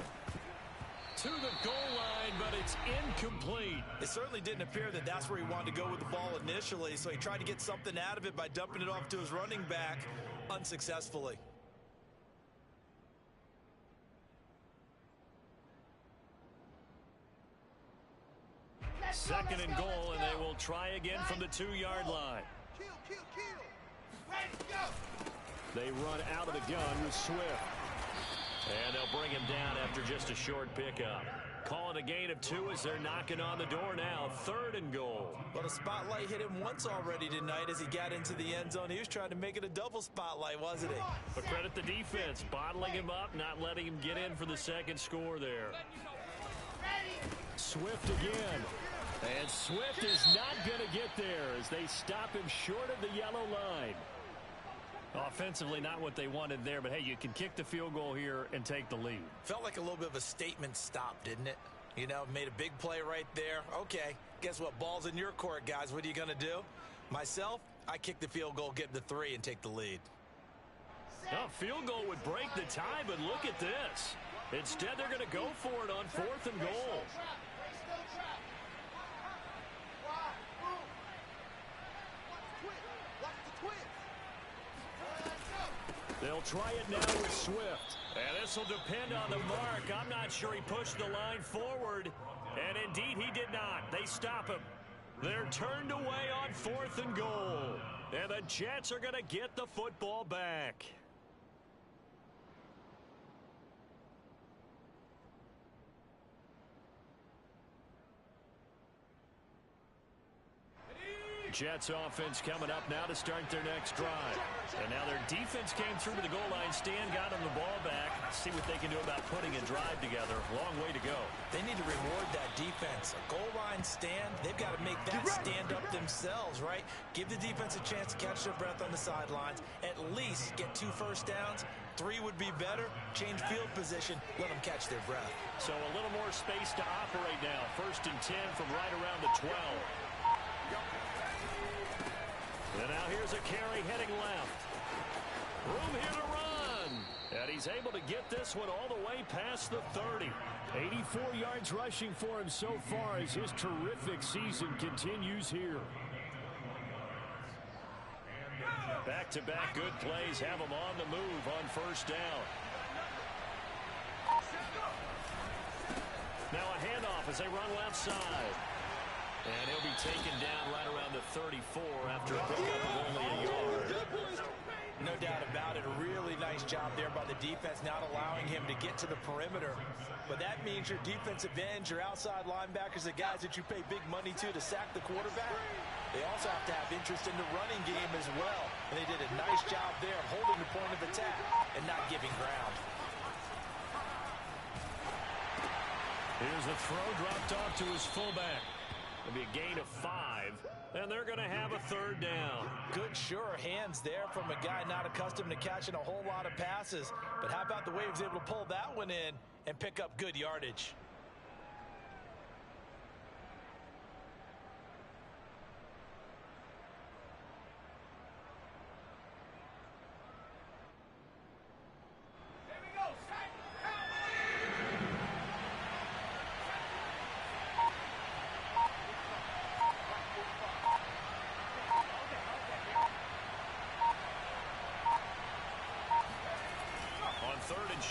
To the goal line, but it's incomplete. It certainly didn't appear that that's where he wanted to go with the ball initially, so he tried to get something out of it by dumping it off to his running back unsuccessfully. Second and goal, and they will try again from the 2-yard line. They run out of the gun with Swift. And they'll bring him down after just a short pickup. Calling a gain of 2 as they're knocking on the door now. 3rd and goal. But a spotlight hit him once already tonight as he got into the end zone. He was trying to make it a double spotlight, wasn't he? But credit the defense, bottling him up, not letting him get in for the second score there. Swift again. And Swift is not going to get there as they stop him short of the yellow line. Offensively, not what they wanted there, but hey, you can kick the field goal here and take the lead. Felt like a little bit of a statement stop, didn't it? You know, made a big play right there. Okay, guess what? Ball's in your court, guys. What are you going to do? Myself, I kick the field goal, get the 3, and take the lead. Oh, field goal would break the tie, but look at this. Instead, they're going to go for it on 4th and goal. They'll try it now with Swift. And this will depend on the mark. I'm not sure he pushed the line forward. And indeed, he did not. They stop him. They're turned away on 4th and goal. And the Jets are going to get the football back. Jets offense coming up now to start their next drive. And now their defense came through to the goal line stand, got them the ball back. See what they can do about putting a drive together. Long way to go. They need to reward that defense. A goal line stand, they've got to make that stand up themselves, right? Give the defense a chance to catch their breath on the sidelines. At least get 2 first downs. 3 would be better. Change field position. Let them catch their breath. So a little more space to operate now. 1st and 10 from right around the 12. And now here's a carry heading left. Room here to run. And he's able to get this one all the way past the 30. 84 yards rushing for him so far as his terrific season continues here. Back-to-back good plays have him on the move on 1st down. Now a handoff as they run left side. And he'll be taken down right around the 34 after a pickup of only a yard. No doubt about it. A really nice job there by the defense, not allowing him to get to the perimeter. But that means your defensive ends, your outside linebackers, the guys that you pay big money to sack the quarterback, they also have to have interest in the running game as well. And they did a nice job there of holding the point of attack and not giving ground. Here's the throw dropped off to his fullback. It'll be a gain of 5, and they're going to have a 3rd down. Good, sure hands there from a guy not accustomed to catching a whole lot of passes. But how about the way he was able to pull that one in and pick up good yardage?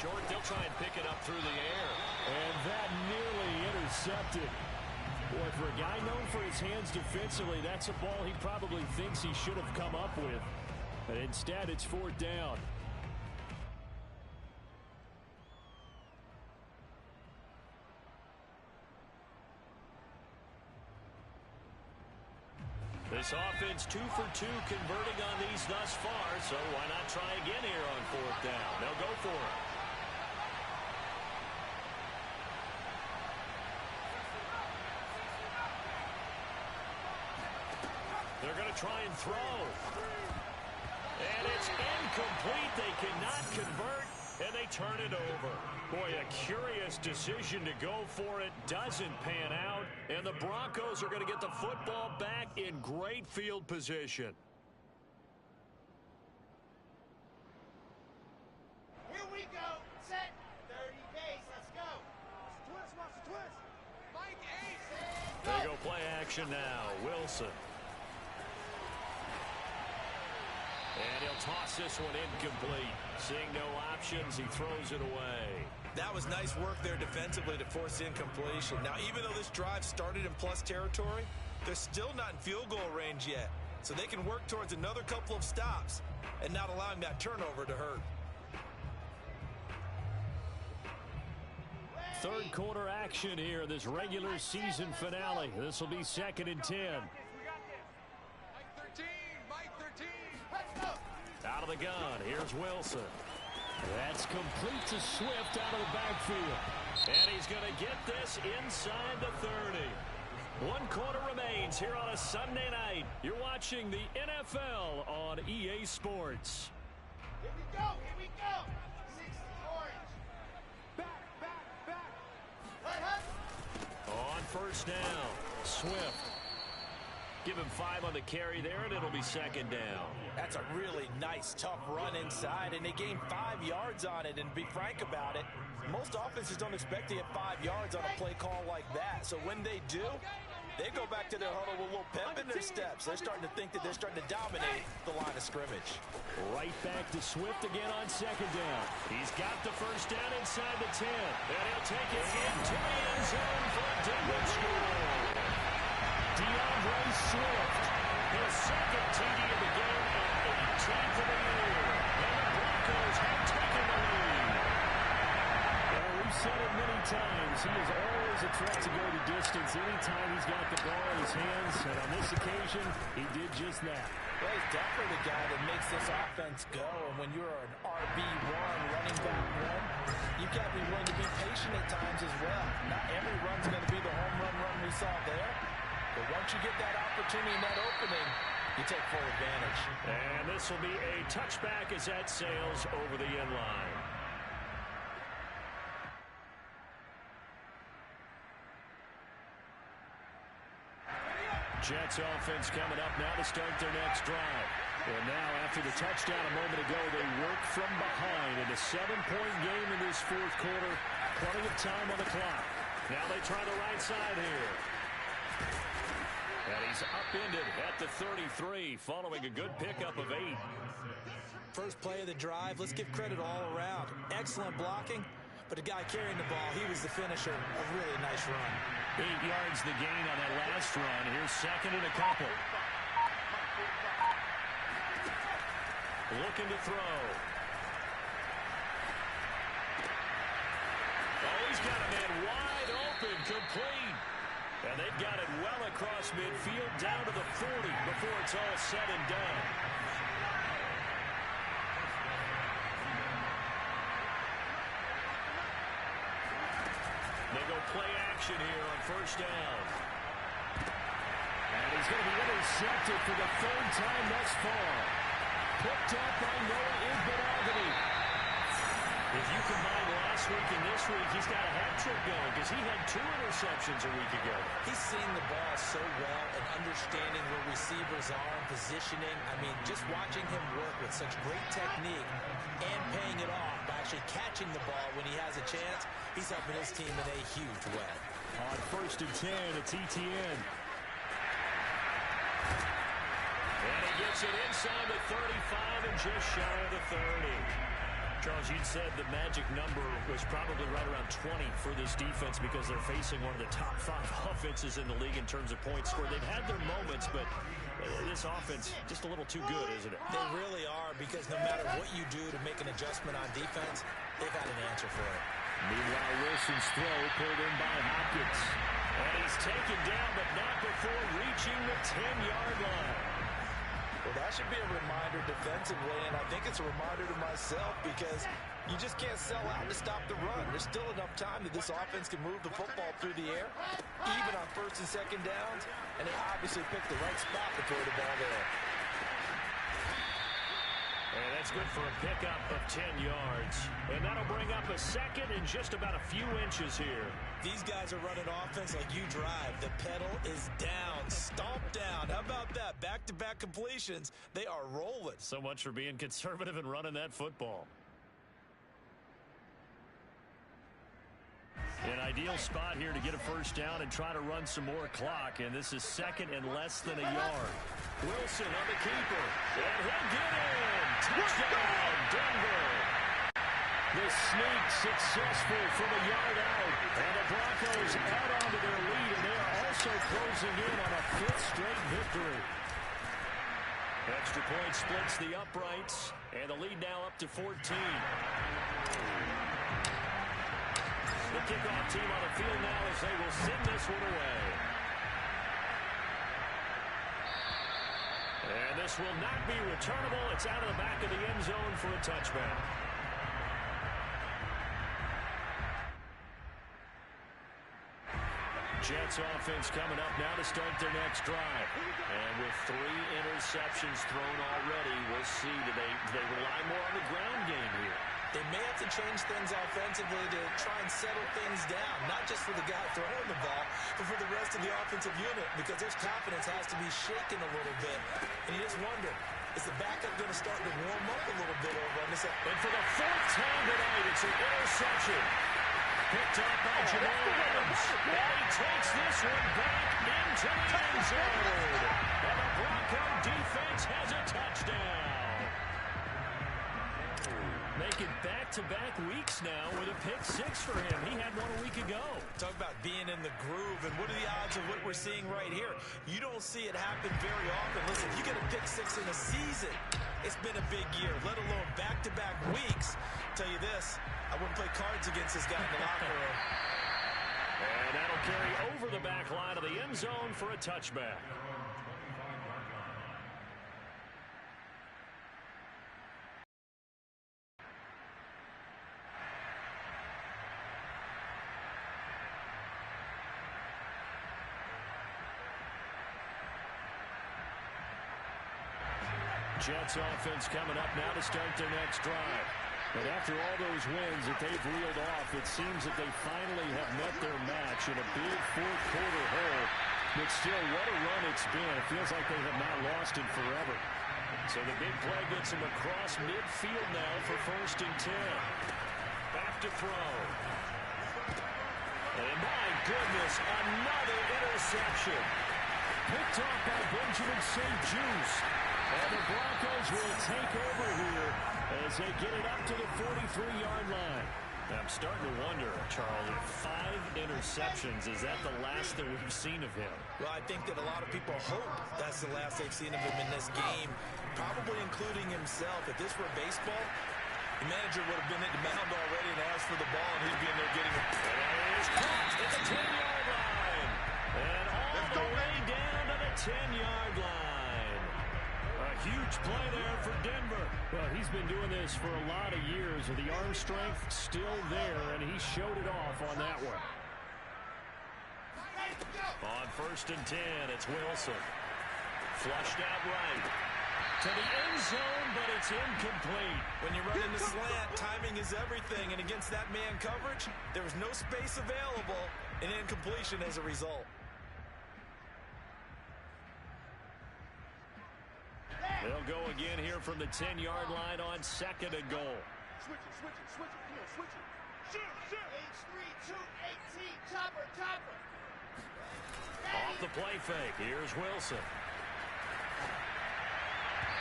Short, they'll try and pick it up through the air. And that nearly intercepted. Boy, for a guy known for his hands defensively, that's a ball he probably thinks he should have come up with. But instead, it's 4th down. This offense 2 for 2 converting on these thus far, so why not try again here on 4th down? They'll go for it. They're going to try and throw. And it's incomplete. They cannot convert, and they turn it over. Boy, a curious decision to go for it. Doesn't pan out, and the Broncos are going to get the football back in great field position. Here we go. Set. 30 pace. Let's go. Twist. Watch the twist. Mike Ace. They go play action now. Wilson. And he'll toss this one incomplete. Seeing no options, he throws it away. That was nice work there defensively to force incompletion. Now, even though this drive started in plus territory, they're still not in field goal range yet. So they can work towards another couple of stops and not allowing that turnover to hurt. Third quarter action here, this regular season finale. This will be 2nd and 10. Out of the gun, here's Wilson. That's complete to Swift out of the backfield. And he's going to get this inside the 30. 1 quarter remains here on a Sunday night. You're watching the NFL on EA Sports. Here we go. Here we go. 60 orange. Back. On first down, Swift. Give him 5 on the carry there, and it'll be 2nd down. That's a really nice, tough run inside, and they gained 5 yards on it. And to be frank about it, most offenses don't expect to get 5 yards on a play call like that. So when they do, they go back to their huddle with a little pep in their steps. They're starting to think that they're starting to dominate the line of scrimmage. Right back to Swift again on 2nd down. He's got the first down inside the 10, and he'll take it into the end zone for a Denver score. DeAndre Swift, his 2nd TD of the game and 18th of the year. And the Broncos have taken the lead. Well, we've said it many times. He is always a threat to go the distance anytime he's got the ball in his hands. And on this occasion, he did just that. Well, he's definitely the guy that makes this offense go. And when you're an RB1, running back one, you've got to be willing to be patient at times as well. Not every run's going to be the home run we saw there. But once you get that opportunity and that opening, you take full advantage. And this will be a touchback as that sails over the end line. Jets offense coming up now to start their next drive. And now after the touchdown a moment ago, they work from behind in a 7-point game in this 4th quarter. Plenty of time on the clock. Now they try the right side here. And he's upended at the 33 following a good pickup of 8. First play of the drive, let's give credit all around. Excellent blocking, but the guy carrying the ball, he was the finisher. A really nice run. 8 yards the gain on that last run. Here's 2nd and a couple. Looking to throw. Oh, he's got a man wide open, complete. And they've got it well across midfield down to the 40 before it's all said and done. They go play action here on first down. And he's going to be intercepted for the 3rd time thus far. Picked up by Noah Igbenogany. If you combine last week and this week, he's got a hat trick going because he had 2 interceptions a week ago. He's seeing the ball so well and understanding where receivers are and positioning. I mean, just watching him work with such great technique and paying it off by actually catching the ball when he has a chance, he's helping his team in a huge way. On 1st and 10, it's ETN. And he gets it inside the 35 and just shy of the 30. Charles, you said the magic number was probably right around 20 for this defense because they're facing one of the top 5 offenses in the league in terms of points scored. They've had their moments, but this offense just a little too good, isn't it? They really are, because no matter what you do to make an adjustment on defense, they've had an answer for it. Meanwhile, Wilson's throw pulled in by Hopkins. And he's taken down, but not before reaching the 10-yard line. Well, that should be a reminder defensively, and I think it's a reminder to myself because you just can't sell out to stop the run. There's still enough time that this offense can move the football through the air, even on first and second downs, and they obviously picked the right spot to throw the ball there. And that's good for a pickup of 10 yards. And that'll bring up a second and just about a few inches here. These guys are running offense like you drive. The pedal is down, stomp down. How about that? Back-to-back completions. They are rolling. So much for being conservative and running that football. An ideal spot here to get a first down and try to run some more clock. And this is second and less than a yard. Wilson on the keeper. And he'll get in. Touchdown, Denver. The sneak successful from a yard out. And the Broncos add on to their lead, and they are also closing in on a fifth straight victory. Extra point splits the uprights, and the lead now up to 14. The kickoff team on the field now as they will send this one away. And this will not be returnable. It's out of the back of the end zone for a touchback. Jets offense coming up now to start their next drive. And with 3 interceptions thrown already, we'll see do they rely more on the ground game here. They may have to change things offensively to try and settle things down, not just for the guy throwing the ball, but for the rest of the offensive unit, because their confidence has to be shaken a little bit. And you just wonder, is the backup going to start to warm up a little bit over on this? And for the 4th time tonight, it's an interception. Picked up by Jamal Adams. And he takes this one back into the end zone. And the Bronco defense has a touchdown. Making back-to-back weeks now with a pick-6 for him. He had one a week ago. Talk about being in the groove, and what are the odds of what we're seeing right here? You don't see it happen very often. Listen, if you get a pick-6 in a season, it's been a big year, let alone back-to-back weeks. I'll tell you this, I wouldn't play cards against this guy in the locker room. And that'll carry over the back line of the end zone for a touchback. Jets offense coming up now to start their next drive. But after all those wins that they've reeled off, it seems that they finally have met their match in a big fourth-quarter hole. But still, what a run it's been. It feels like they have not lost it forever. So the big play gets them across midfield now for 1st and 10. Back to throw. And my goodness, another interception. Picked off by Benjamin St. Juice. And the Broncos will take over here as they get it up to the 43-yard line. I'm starting to wonder, Charles, if 5 interceptions, is that the last that we've seen of him? Well, I think that a lot of people hope that's the last they've seen of him in this game, probably including himself. If this were baseball, the manager would have been at the mound already and asked for the ball, and he'd be in there getting it. And it is caught at the 10-yard line. And all the way down to the 10-yard line. A huge play there for Denver. Well, he's been doing this for a lot of years, with the arm strength still there, and he showed it off on that one. On 1st and 10, it's Wilson. Flushed out right. To the end zone, but it's incomplete. When you run in the slant, timing is everything, and against that man coverage, there was no space available, and incompletion as a result. They'll go again here from the 10-yard line on 2nd and goal. Switch it, switch it, switch it, come on, switch it. Shoot, shoot. H3, 2, 18, chopper, chopper. Off the play fake, here's Wilson.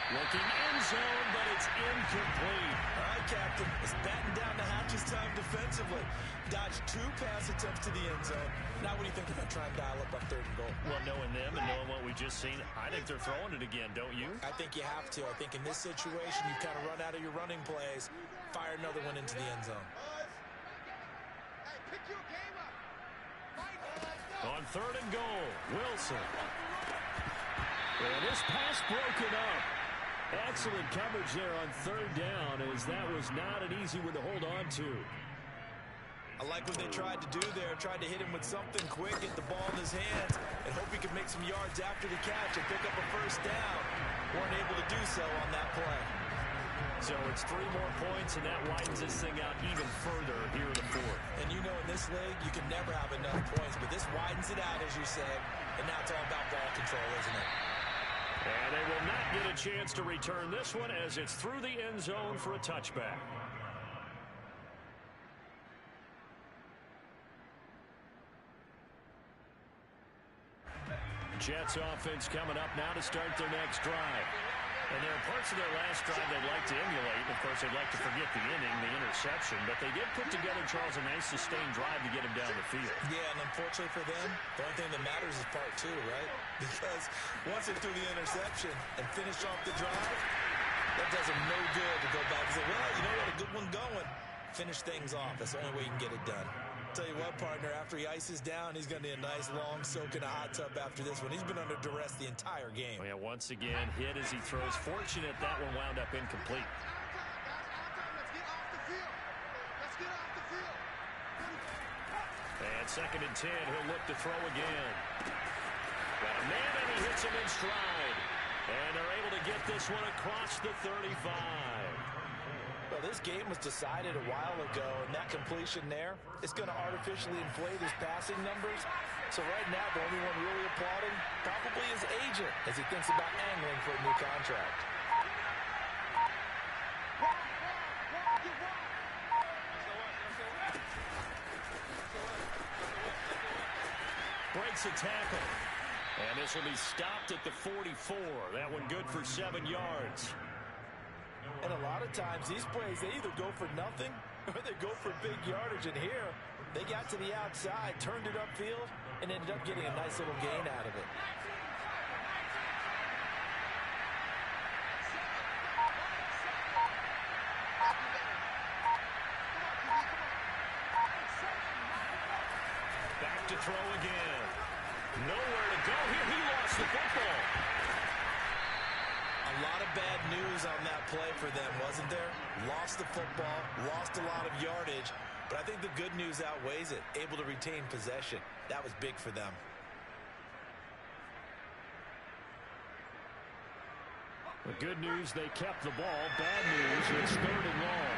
Looking end zone, but it's incomplete. All right, Captain, it's batten down the hatches time defensively. Dodged 2 pass attempts to the end zone. Now what do you think about trying to dial up on 3rd and goal? Well, knowing them and knowing what we just seen, I think they're throwing it again, don't you? I think you have to. I think in this situation, you kind of run out of your running plays, fire another one into the end zone. Hey, pick your game up. On 3rd and goal, Wilson. And this pass broken up. Excellent coverage there on third down, as that was not an easy one to hold on to. I like what they tried to do there, tried to hit him with something quick, get the ball in his hands, and hope he could make some yards after the catch and pick up a first down. Weren't able to do so on that play. So it's 3 more points, and that widens this thing out even further here in the fourth. And you know in this league, you can never have enough points, but this widens it out, as you said, and now it's all about ball control, isn't it? And they will not get a chance to return this one as it's through the end zone for a touchback. Jets offense coming up now to start their next drive. And there are parts of their last drive they'd like to emulate. Of course, they'd like to forget the inning, the interception. But they did put together, Charles, a nice sustained drive to get him down the field. Yeah, and unfortunately for them, the only thing that matters is part 2, right? Because once they threw the interception and finished off the drive, that does them no good to go back and say, well, you know what, a good one going. Finish things off. That's the only way you can get it done. Tell you what, partner, after he ices down, he's going to need a nice long soak in a hot tub after this one. He's been under duress the entire game. Oh, yeah, once again, hit as he throws. Fortunate that one wound up incomplete. Let's get off the field. Let's get off the field. And 2nd and 10, he'll look to throw again. Got a man, and he hits him in stride. And they're able to get this one across the 35. Well, this game was decided a while ago, and that completion there is going to artificially inflate his passing numbers. So right now, the only one really applauding probably his agent as he thinks about angling for a new contract. Breaks a tackle. And this will be stopped at the 44. That one good for 7 yards. And a lot of times, these plays, they either go for nothing or they go for big yardage. And here, they got to the outside, turned it upfield, and ended up getting a nice little gain out of it. Back to throw again. Nowhere to go here. He lost the football. A lot of bad news on that play for them, wasn't there? Lost the football, lost a lot of yardage, but I think the good news outweighs it. Able to retain possession. That was big for them. The good news, they kept the ball. Bad news, it's 3rd and long.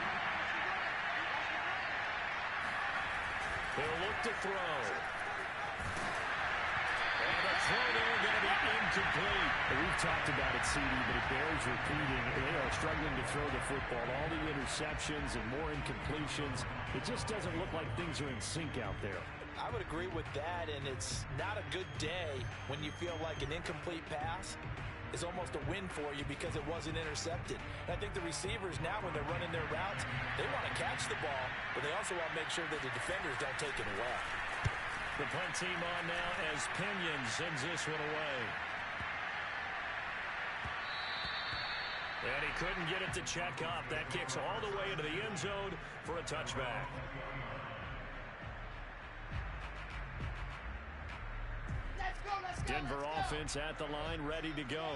They'll look to throw. And the throw there going to be incomplete. We've talked about it, CD, but it bears repeating. They are struggling to throw the football. All the interceptions and more incompletions. It just doesn't look like things are in sync out there. I would agree with that, and it's not a good day when you feel like an incomplete pass is almost a win for you because it wasn't intercepted. And I think the receivers now, when they're running their routes, they want to catch the ball, but they also want to make sure that the defenders don't take it away. The punt team on now as Pinion sends this one away. And he couldn't get it to check up. That kicks all the way into the end zone for a touchback. Denver offense at the line, ready to go.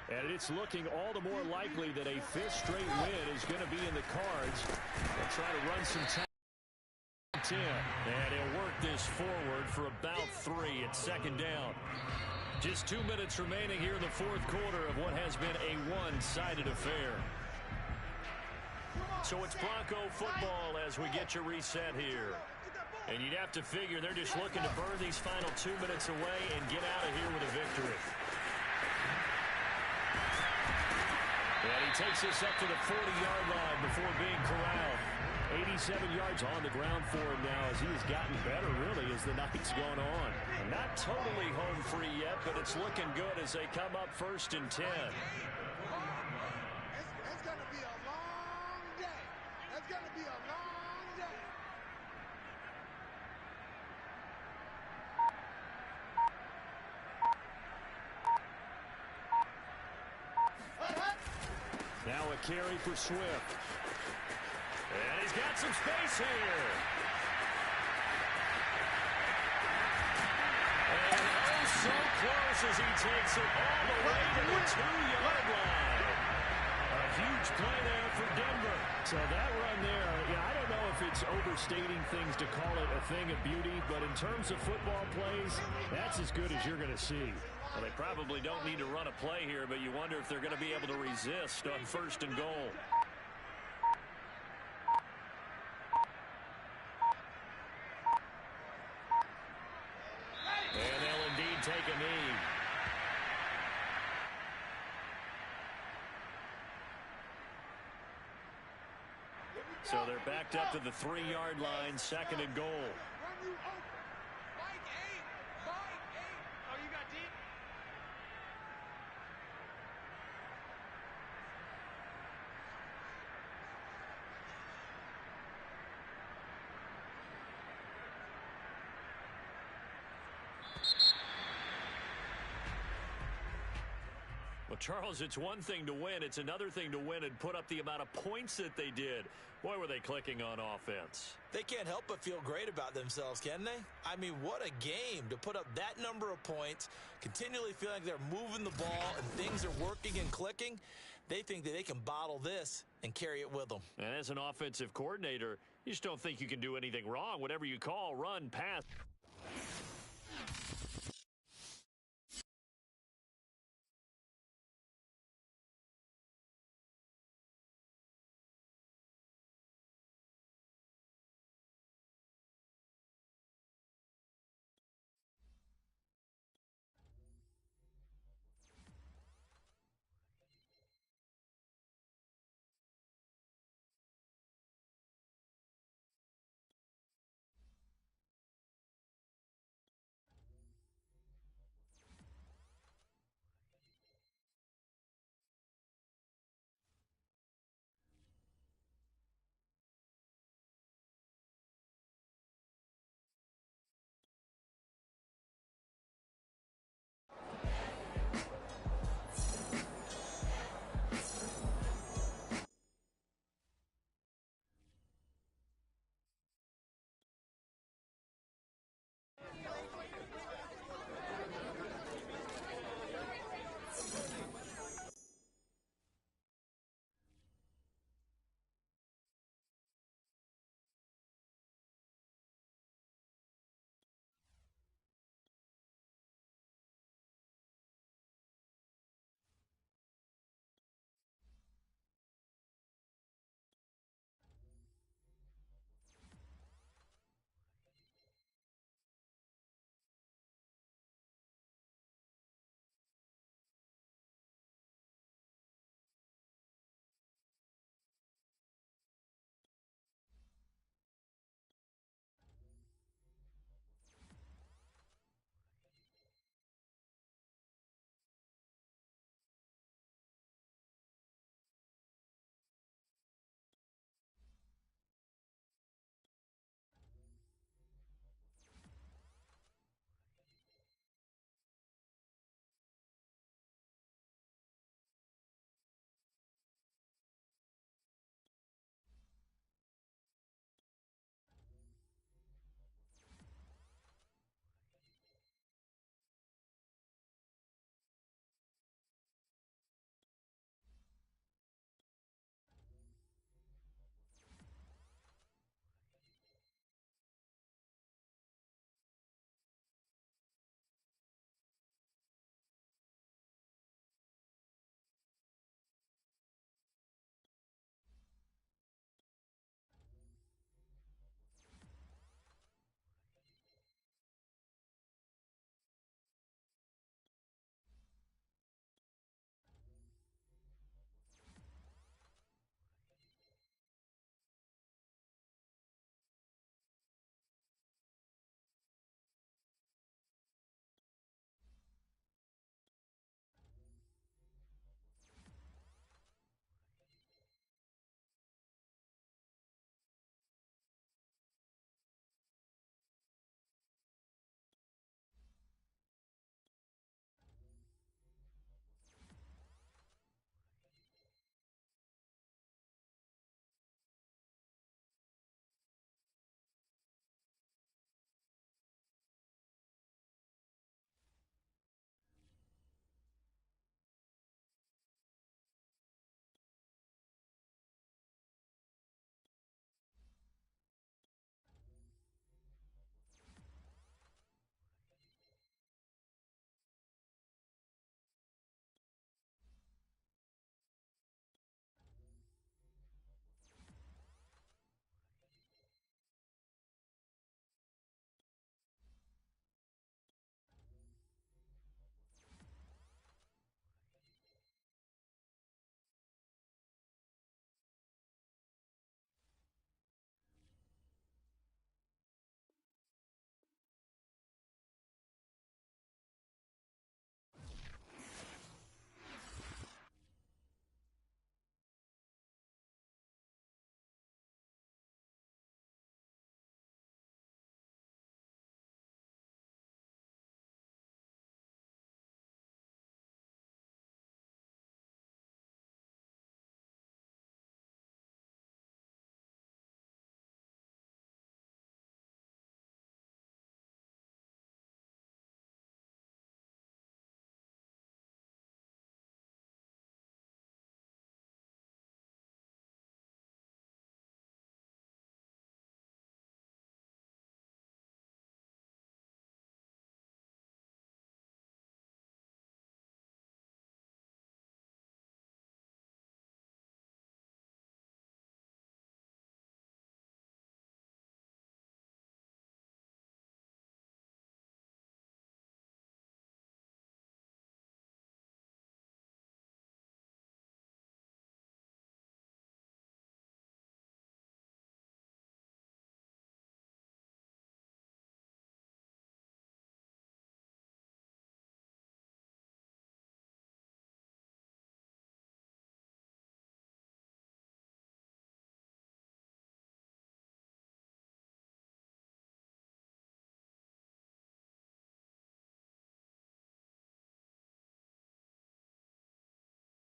And it's looking all the more likely that a 5th straight win is going to be in the cards. They'll try to run some time. 10. And he'll work this forward for about 3 at 2nd down. Just 2 minutes remaining here in the 4th quarter of what has been a one-sided affair. So it's Bronco football as we get you reset here. And you'd have to figure they're just looking to burn these final 2 minutes away and get out of here with a victory. And he takes this up to the 40-yard line before being corralled. 87 yards on the ground for him now as he has gotten better, really, as the night's gone on. And not totally home free yet, but it's looking good as they come up 1st and 10. It's going to be a long day. It's going to be a long day. Now a carry for Swift. And he's got some space here. And oh, so close as he takes it all the way to the 2-yard line. Huge play there for Denver. So that run there, yeah, I don't know if it's overstating things to call it a thing of beauty, but in terms of football plays, that's as good as you're going to see. Well, they probably don't need to run a play here, but you wonder if they're going to be able to resist on 1st and goal. And they'll indeed take a knee. So they're backed up to the 3-yard line, 2nd and goal. Run you open. Mike 8. Mike 8. Oh, you got deep? Well, Charles, it's one thing to win. It's another thing to win and put up the amount of points that they did. Boy, were they clicking on offense. They can't help but feel great about themselves, can they? I mean, what a game to put up that number of points, continually feeling like they're moving the ball and things are working and clicking. They think that they can bottle this and carry it with them. And as an offensive coordinator, you just don't think you can do anything wrong. Whatever you call, run, pass.